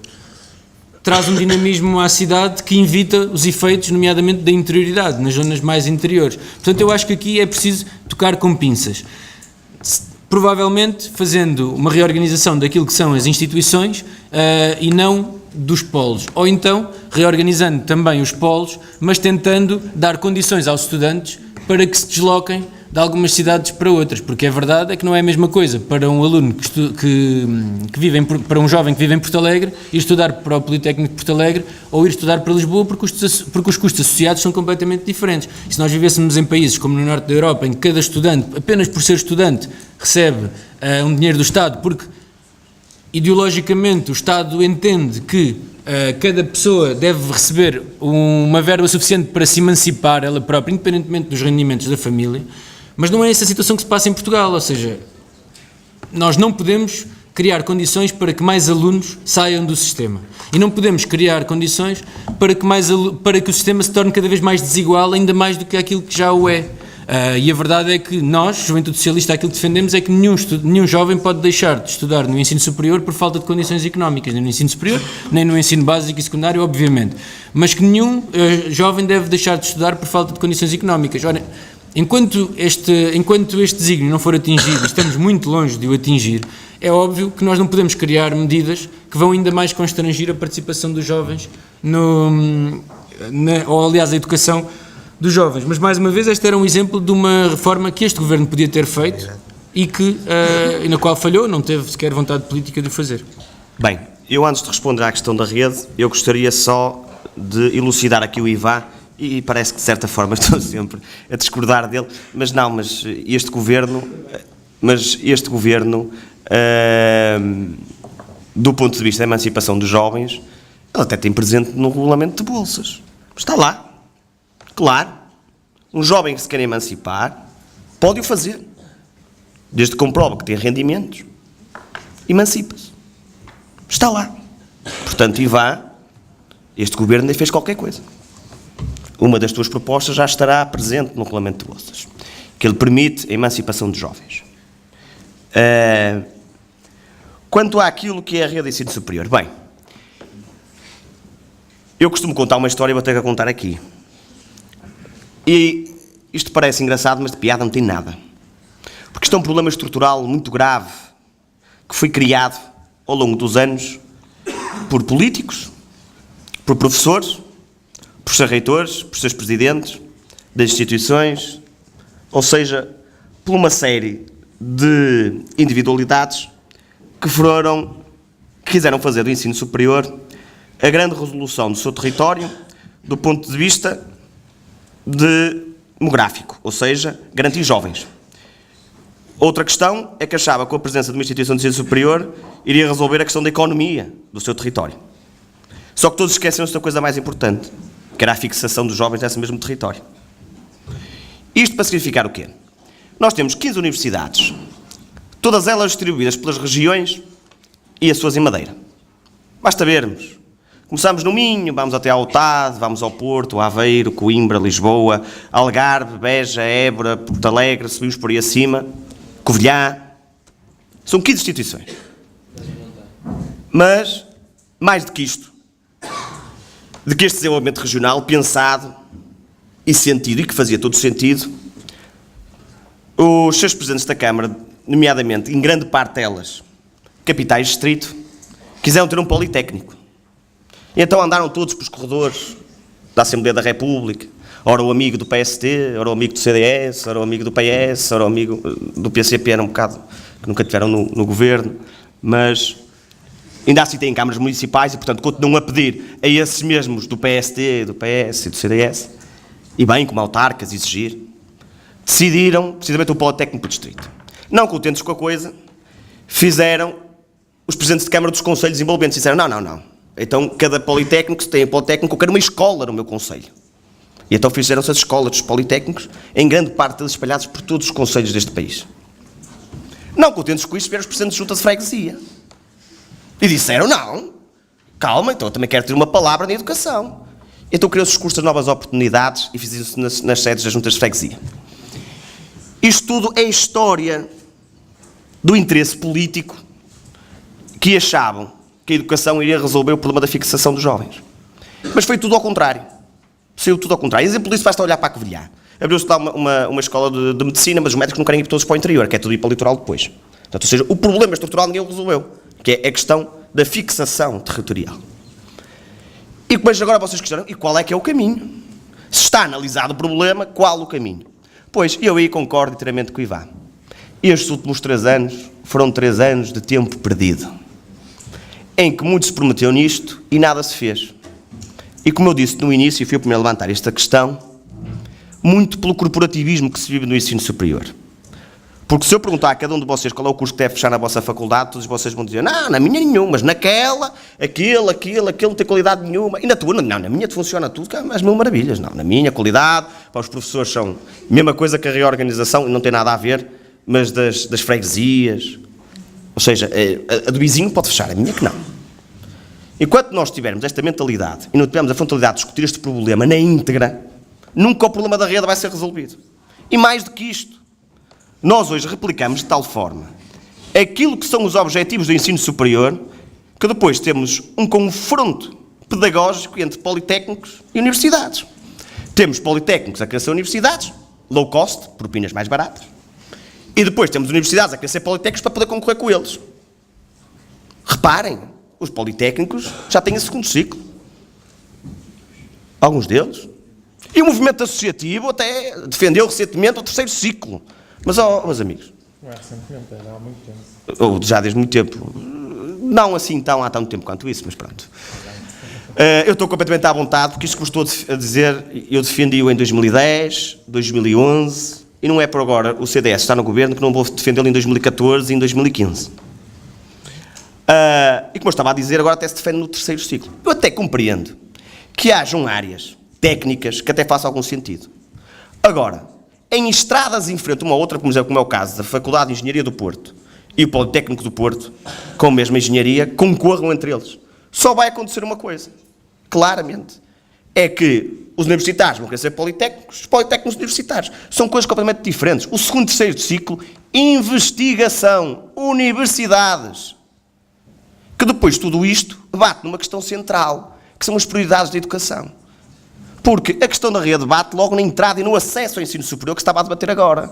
traz um dinamismo à cidade que evita os efeitos, nomeadamente da interioridade, nas zonas mais interiores. Portanto, eu acho que aqui é preciso tocar com pinças. Provavelmente fazendo uma reorganização daquilo que são as instituições e não dos polos, ou então reorganizando também os polos, mas tentando dar condições aos estudantes para que se desloquem de algumas cidades para outras, porque a verdade é que não é a mesma coisa para um aluno para um jovem que vive em Porto Alegre ir estudar para o Politécnico de Porto Alegre ou ir estudar para Lisboa, porque os custos associados são completamente diferentes. E se nós vivêssemos em países como no norte da Europa, em que cada estudante, apenas por ser estudante, recebe um dinheiro do Estado, porque ideologicamente o Estado entende que cada pessoa deve receber uma verba suficiente para se emancipar ela própria, independentemente dos rendimentos da família, mas não é essa a situação que se passa em Portugal, ou seja, nós não podemos criar condições para que mais alunos saiam do sistema. E não podemos criar condições para que o sistema se torne cada vez mais desigual, ainda mais do que aquilo que já o é. E a verdade é que nós, Juventude Socialista, aquilo que defendemos é que nenhum jovem pode deixar de estudar no ensino superior por falta de condições económicas, nem no ensino superior, nem no ensino básico e secundário, obviamente. Mas que nenhum jovem deve deixar de estudar por falta de condições económicas. Ora, enquanto este desígnio não for atingido, estamos muito longe de o atingir, é óbvio que nós não podemos criar medidas que vão ainda mais constrangir a participação dos jovens ou aliás a educação dos jovens. Mas mais uma vez este era um exemplo de uma reforma que este governo podia ter feito e na qual falhou, não teve sequer vontade política de o fazer. Bem, eu antes de responder à questão da rede, eu gostaria só de elucidar aqui o Ivan, e parece que de certa forma estou sempre a discordar dele, mas este governo, do ponto de vista da emancipação dos jovens, ele até tem presente no regulamento de bolsas. Está lá. Claro. Um jovem que se quer emancipar pode o fazer. Desde que comprova que tem rendimentos, emancipa-se. Está lá. Portanto, Ivan, este governo nem fez qualquer coisa. Uma das tuas propostas já estará presente no regulamento de bolsas, que ele permite a emancipação dos jovens. Quanto àquilo que é a rede de ensino superior, bem, eu costumo contar uma história e vou ter que contar aqui. E isto parece engraçado, mas de piada não tem nada. Porque isto é um problema estrutural muito grave que foi criado ao longo dos anos por políticos, por professores, por seus reitores, por seus presidentes das instituições, ou seja, por uma série de individualidades que quiseram fazer do ensino superior a grande resolução do seu território do ponto de vista demográfico, ou seja, garantir jovens. Outra questão é que achava que a presença de uma instituição de ensino superior iria resolver a questão da economia do seu território. Só que todos esqueceram-se da coisa mais importante, que era a fixação dos jovens nesse mesmo território. Isto para significar o quê? Nós temos 15 universidades, todas elas distribuídas pelas regiões e as suas em Madeira. Basta vermos. Começamos no Minho, vamos até ao Otade, vamos ao Porto, Aveiro, Coimbra, Lisboa, Algarve, Beja, Évora, Porto Alegre, subimos por aí acima, Covilhã. São 15 instituições. Mas, mais do que isto, de que este desenvolvimento regional, pensado e sentido, e que fazia todo sentido, os seus presidentes da Câmara, nomeadamente, em grande parte delas, capitais de distrito, quiseram ter um politécnico. E então andaram todos pelos corredores da Assembleia da República, ora o amigo do PST, ora o amigo do CDS, ora o amigo do PS, ora o amigo do PCP, era um bocado que nunca tiveram no governo, mas ainda assim têm câmaras municipais e, portanto, continuam a pedir a esses mesmos do PST, do PS e do CDS, e bem, como autarcas, exigir, decidiram precisamente o politécnico do distrito. Não contentes com a coisa, fizeram os presidentes de Câmara dos Conselhos envolventes, disseram, não. Então, cada politécnico, se tem politécnico, eu quero uma escola no meu conselho. E então fizeram-se as escolas dos politécnicos, em grande parte deles espalhados por todos os conselhos deste país. Não contentes com isso, vieram os presidentes de junta de freguesia. E disseram, não, calma, então eu também quero ter uma palavra na educação. Então criou-se os cursos de novas oportunidades e fizeram-se nas sedes das juntas de freguesia. Isto tudo é história do interesse político que achavam que a educação iria resolver o problema da fixação dos jovens. Mas foi tudo ao contrário. Saiu tudo ao contrário. Exemplo disso, basta olhar para a Covilhã. Abriu-se lá uma escola de medicina, mas os médicos não querem ir todos para o interior, quer tudo ir para o litoral depois. Portanto, ou seja, o problema estrutural ninguém o resolveu, que é a questão da fixação territorial. E depois agora vocês questionam, e qual é que é o caminho? Se está analisado o problema, qual o caminho? Pois, eu aí concordo inteiramente com o Ivan. Estes últimos 3 anos foram 3 anos de tempo perdido, em que muito se prometeu nisto e nada se fez. E como eu disse no início, e fui o primeiro a levantar esta questão, muito pelo corporativismo que se vive no ensino superior. Porque se eu perguntar a cada um de vocês qual é o curso que deve fechar na vossa faculdade, todos vocês vão dizer, não, na minha nenhuma, mas naquela, aquele não tem qualidade nenhuma. E na tua, não, na minha te funciona tudo, que é mais mil maravilhas. Não, na minha, qualidade, para os professores são a mesma coisa que a reorganização, e não tem nada a ver, mas das freguesias. Ou seja, a do vizinho pode fechar, a minha que não. Enquanto nós tivermos esta mentalidade e não tivermos a frontalidade de discutir este problema na íntegra, nunca o problema da rede vai ser resolvido. E mais do que isto, nós hoje replicamos de tal forma aquilo que são os objetivos do ensino superior, que depois temos um confronto pedagógico entre politécnicos e universidades. Temos politécnicos a querer ser universidades, low cost, propinas mais baratas, e depois temos universidades a querer ser politécnicos para poder concorrer com eles. Reparem, os politécnicos já têm esse segundo ciclo. Alguns deles. E o movimento associativo até defendeu recentemente o terceiro ciclo. Mas, meus amigos... Não é recentemente, era há muito tempo. Ou já desde muito tempo. Não assim há tanto tempo quanto isso, mas pronto. Eu estou completamente à vontade, porque isto que vos estou a dizer, eu defendi-o em 2010, 2011, e não é por agora o CDS está no governo que não vou defendê-lo em 2014 e em 2015. E como eu estava a dizer, agora até se defende no terceiro ciclo. Eu até compreendo que hajam áreas técnicas que até façam algum sentido. Agora, em estradas em frente uma a outra, como é o caso da Faculdade de Engenharia do Porto e o Politécnico do Porto, com a mesma engenharia, concorram entre eles. Só vai acontecer uma coisa, claramente, é que os universitários vão querer ser politécnicos, os politécnicos universitários. São coisas completamente diferentes. O segundo e terceiro ciclo, investigação, universidades, que depois tudo isto bate numa questão central, que são as prioridades da educação. Porque a questão da rede bate logo na entrada e no acesso ao ensino superior que se estava a debater agora.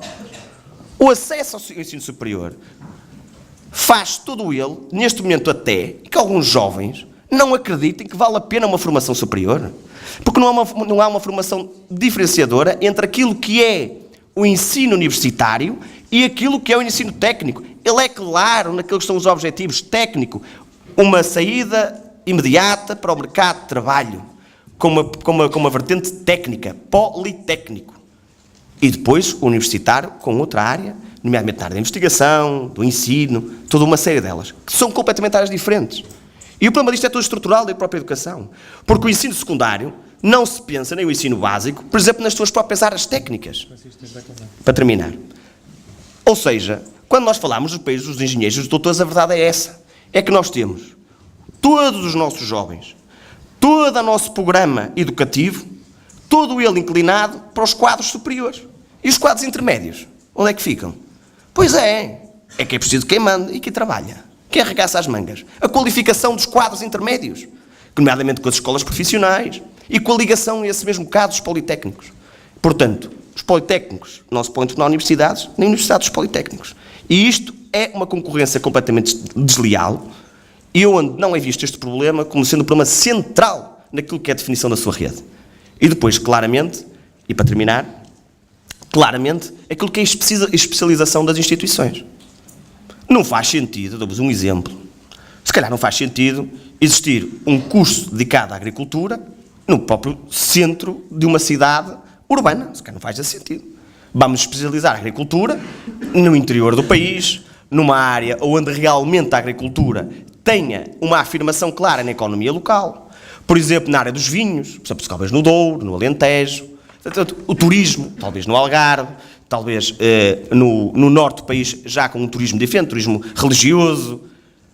O acesso ao ensino superior faz todo ele, neste momento até, que alguns jovens não acreditem que vale a pena uma formação superior. Porque não há uma formação diferenciadora entre aquilo que é o ensino universitário e aquilo que é o ensino técnico. Ele é claro naqueles que são os objetivos técnicos. Uma saída imediata para o mercado de trabalho, com uma vertente técnica, politécnico. E depois o universitário com outra área, nomeadamente na área da investigação, do ensino, toda uma série delas, que são completamente áreas diferentes. E o problema disto é todo estrutural da própria educação. Porque o ensino secundário não se pensa, nem o ensino básico, por exemplo, nas suas próprias áreas técnicas. Para terminar. Ou seja, quando nós falamos dos países dos engenheiros e dos doutores, a verdade é essa. É que nós temos todos os nossos jovens, todo o nosso programa educativo, todo ele inclinado para os quadros superiores. E os quadros intermédios, onde é que ficam? Pois é que é preciso quem manda e quem trabalha, quem arregaça as mangas. A qualificação dos quadros intermédios, nomeadamente com as escolas profissionais e com a ligação, nesse mesmo caso, dos politécnicos. Portanto, os politécnicos não se podem tornar universidades, nem universidades dos politécnicos. E isto é uma concorrência completamente desleal, e eu não he visto este problema como sendo o problema central naquilo que é a definição da sua rede. E depois, claramente, e para terminar, claramente, aquilo que é a especialização das instituições. Não faz sentido, dou-vos um exemplo, se calhar não faz sentido existir um curso dedicado à agricultura no próprio centro de uma cidade urbana, se calhar não faz esse sentido. Vamos especializar a agricultura no interior do país, numa área onde realmente a agricultura tenha uma afirmação clara na economia local. Por exemplo, na área dos vinhos, por exemplo, talvez no Douro, no Alentejo, o turismo, talvez no Algarve, talvez no norte do país já com um turismo diferente, turismo religioso.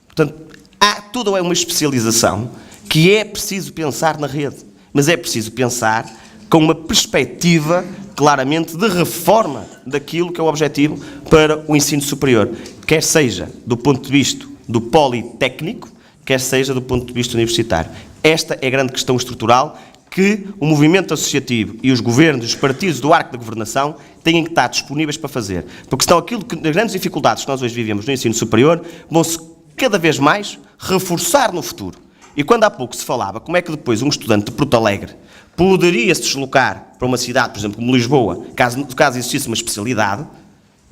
Portanto, há toda uma especialização que é preciso pensar na rede, mas é preciso pensar com uma perspectiva claramente de reforma daquilo que é o objetivo para o ensino superior, quer seja do ponto de vista do politécnico, quer seja do ponto de vista universitário. Esta é a grande questão estrutural que o movimento associativo e os governos, os partidos do arco da governação têm que estar disponíveis para fazer. Porque senão aquilo que, as grandes dificuldades que nós hoje vivemos no ensino superior vão-se cada vez mais reforçar no futuro. E quando há pouco se falava como é que depois um estudante de Porto Alegre poderia se deslocar para uma cidade, por exemplo, como Lisboa, caso existisse uma especialidade,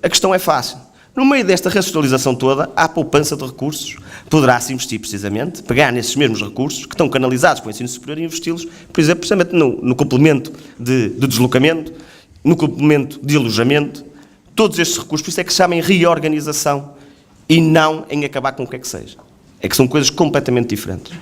a questão é fácil. No meio desta racionalização toda, há poupança de recursos. Poderá-se investir precisamente, pegar nesses mesmos recursos que estão canalizados para o ensino superior e investi-los, por exemplo, precisamente no complemento de deslocamento, no complemento de alojamento, todos estes recursos, por isso é que se chama em reorganização e não em acabar com o que é que seja. É que são coisas completamente diferentes.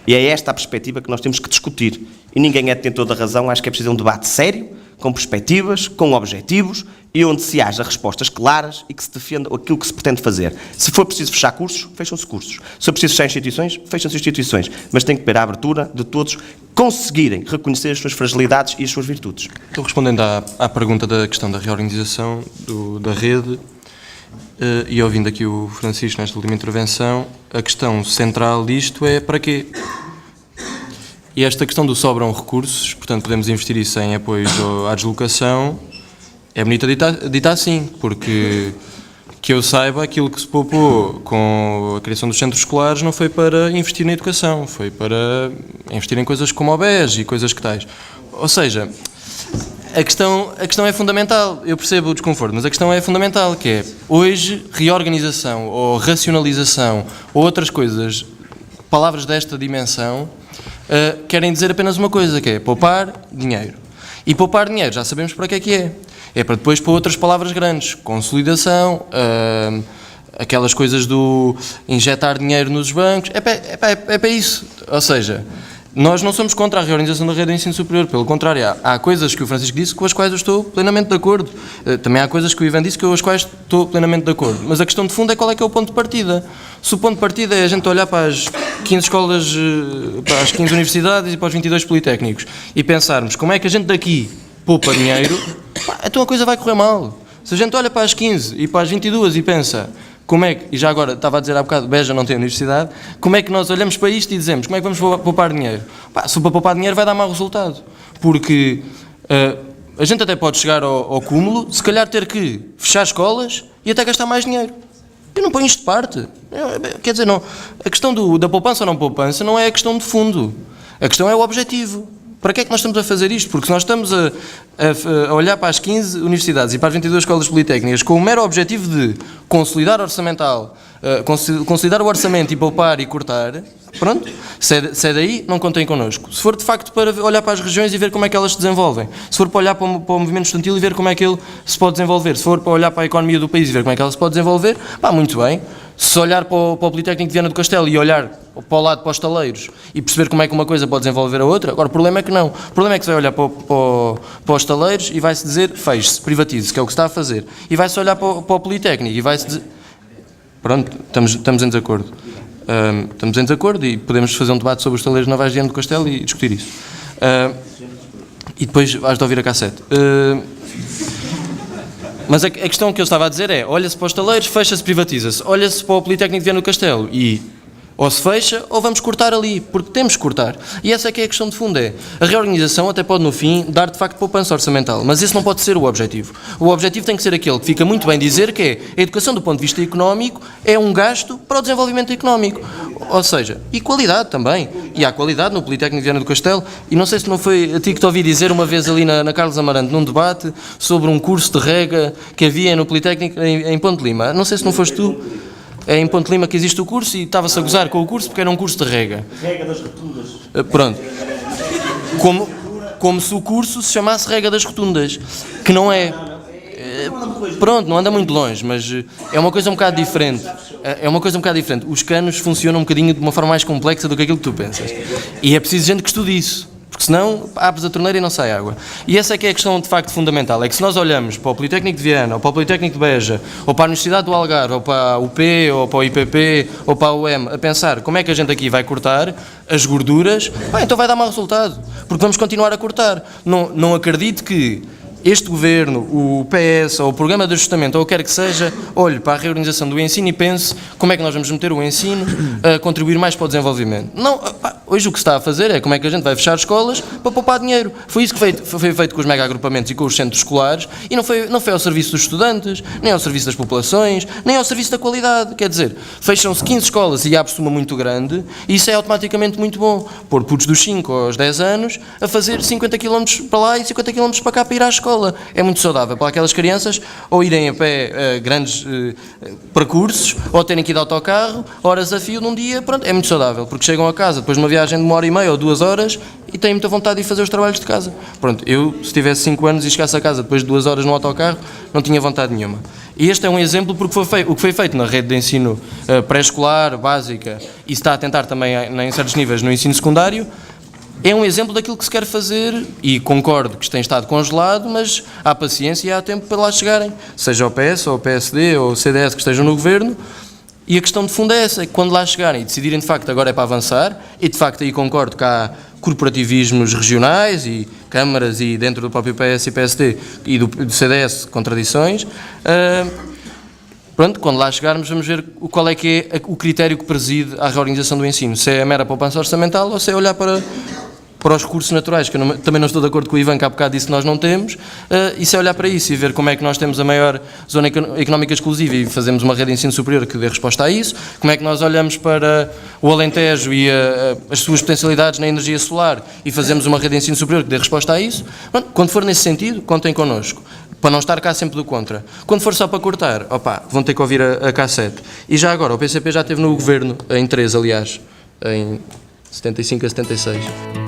E é esta a perspectiva que nós temos que discutir. E ninguém é detentor da razão, acho que é preciso um debate sério, com perspectivas, com objetivos e onde se haja respostas claras e que se defenda aquilo que se pretende fazer. Se for preciso fechar cursos, fecham-se cursos. Se for preciso fechar instituições, fecham-se instituições. Mas tem que haver a abertura de todos conseguirem reconhecer as suas fragilidades e as suas virtudes. Estou respondendo à pergunta da questão da reorganização da rede e ouvindo aqui o Francisco nesta última intervenção, a questão central disto é para quê? E esta questão do sobram recursos, portanto podemos investir isso em apoio à deslocação, é bonito ditar sim, porque que eu saiba, aquilo que se poupou com a criação dos centros escolares não foi para investir na educação, foi para investir em coisas como o BES e coisas que tais. Ou seja, a questão é fundamental, eu percebo o desconforto, mas a questão é fundamental, que é, hoje, reorganização ou racionalização ou outras coisas, palavras desta dimensão, querem dizer apenas uma coisa, que é poupar dinheiro. E poupar dinheiro, já sabemos para que é. É para depois pôr outras palavras grandes, consolidação, aquelas coisas do injetar dinheiro nos bancos, é para isso. Ou seja, nós não somos contra a reorganização da rede de ensino superior, pelo contrário, há coisas que o Francisco disse com as quais eu estou plenamente de acordo. Também há coisas que o Ivan disse com as quais estou plenamente de acordo. Mas a questão de fundo é qual é que é o ponto de partida. Se o ponto de partida é a gente olhar para as 15 escolas, para as 15 universidades e para os 22 politécnicos e pensarmos como é que a gente daqui poupa dinheiro, então a coisa vai correr mal. Se a gente olha para as 15 e para as 22 e pensa como é que, e já agora estava a dizer há bocado, Beja não tem universidade, como é que nós olhamos para isto e dizemos como é que vamos poupar dinheiro? Se for para poupar dinheiro vai dar mau resultado, porque a gente até pode chegar ao cúmulo, se calhar ter que fechar escolas e até gastar mais dinheiro. Eu não ponho isto de parte. Quer dizer, não, a questão da poupança ou não poupança não é a questão de fundo, a questão é o objetivo. Para que é que nós estamos a fazer isto? Porque se nós estamos a olhar para as 15 universidades e para as 22 escolas politécnicas com o mero objetivo de consolidar orçamental, consolidar o orçamento e poupar e cortar, pronto, se é daí, não contem connosco. Se for de facto para olhar para as regiões e ver como é que elas se desenvolvem, se for para olhar para o movimento estudantil e ver como é que ele se pode desenvolver, se for para olhar para a economia do país e ver como é que ela se pode desenvolver, muito bem. Se olhar para o Politécnico de Viana do Castelo e olhar para o lado para os taleiros e perceber como é que uma coisa pode desenvolver a outra, agora o problema é que não. O problema é que se vai olhar para os taleiros e vai-se dizer feche-se, privatize-se, que é o que se está a fazer. E vai-se olhar para o Politécnico e vai-se dizer... Pronto, estamos em desacordo. Estamos em desacordo e podemos fazer um debate sobre os taleiros navais de Viana do Castelo e discutir isso. E depois vais de ouvir a cassete. Mas a questão que eu estava a dizer é, olha-se para os taleiros, fecha-se, privatiza-se. Olha-se para o Politécnico de Viana do Castelo e ou se fecha ou vamos cortar ali, porque temos que cortar. E essa é que é a questão de fundo, é a reorganização até pode no fim dar de facto poupança orçamental, mas esse não pode ser o objetivo. O objetivo tem que ser aquele que fica muito bem dizer que é a educação do ponto de vista económico é um gasto para o desenvolvimento económico. Ou seja, e qualidade também. E há qualidade no Politécnico de Viana do Castelo e não sei se não foi a ti que te ouvi dizer uma vez ali na Carlos Amarante, num debate sobre um curso de rega que havia no Politécnico em Ponte Lima. Não sei se não foste tu. É em Ponte Lima que existe o curso e estava-se a gozar com o curso porque era um curso de rega. Rega das rotundas. Pronto. Como se o curso se chamasse Rega das Rotundas, que não é. Pronto, não anda muito longe, mas é uma coisa um bocado diferente. É uma coisa um bocado diferente. Os canos funcionam um bocadinho de uma forma mais complexa do que aquilo que tu pensas. E é preciso gente que estude isso. Porque senão abres a torneira e não sai água. E essa é que é a questão de facto fundamental, é que se nós olhamos para o Politécnico de Viana, ou para o Politécnico de Beja, ou para a Universidade do Algarve, ou para a UP, ou para o IPP, ou para a UEM, a pensar como é que a gente aqui vai cortar as gorduras, então vai dar mau resultado, porque vamos continuar a cortar. Não acredito que este governo, o PS, ou o Programa de Ajustamento, ou o que quer que seja, olhe para a reorganização do ensino e pense como é que nós vamos meter o ensino a contribuir mais para o desenvolvimento. Não, hoje o que se está a fazer é como é que a gente vai fechar escolas para poupar dinheiro. Foi isso que foi feito com os mega-agrupamentos e com os centros escolares e não foi ao serviço dos estudantes, nem ao serviço das populações, nem ao serviço da qualidade. Quer dizer, fecham-se 15 escolas e abre-se uma muito grande e isso é automaticamente muito bom. Pôr putos dos 5 aos 10 anos a fazer 50 km para lá e 50 km para cá para ir à escola. escola. É muito saudável para aquelas crianças ou irem a pé grandes percursos, ou terem que ir de autocarro, horas a fio num dia, pronto, é muito saudável, porque chegam a casa depois de uma viagem de 1h30 ou 2 horas e têm muita vontade de ir fazer os trabalhos de casa. Pronto, eu, se tivesse 5 anos e chegasse a casa depois de 2 horas no autocarro, não tinha vontade nenhuma. E este é um exemplo porque o que foi feito na rede de ensino pré-escolar, básica, e se está a tentar também em certos níveis no ensino secundário, é um exemplo daquilo que se quer fazer, e concordo que isto tem estado congelado, mas há paciência e há tempo para lá chegarem, seja o PS, ou o PSD, ou o CDS que estejam no governo, e a questão de fundo é essa, é que quando lá chegarem e decidirem de facto agora é para avançar, e de facto aí concordo que há corporativismos regionais e câmaras e dentro do próprio PS e PSD e do CDS contradições, pronto, quando lá chegarmos vamos ver qual é que é o critério que preside à reorganização do ensino, se é a mera poupança orçamental ou se é olhar para os recursos naturais, que eu também não estou de acordo com o Ivan, que há bocado disse que nós não temos, e se é olhar para isso e ver como é que nós temos a maior zona económica exclusiva e fazemos uma rede de ensino superior que dê resposta a isso, como é que nós olhamos para o Alentejo e as suas potencialidades na energia solar e fazemos uma rede de ensino superior que dê resposta a isso. Bom, quando for nesse sentido, contem connosco, para não estar cá sempre do contra. Quando for só para cortar, vão ter que ouvir a K7. E já agora, o PCP já esteve no governo, em 3, aliás, em 75 a 76.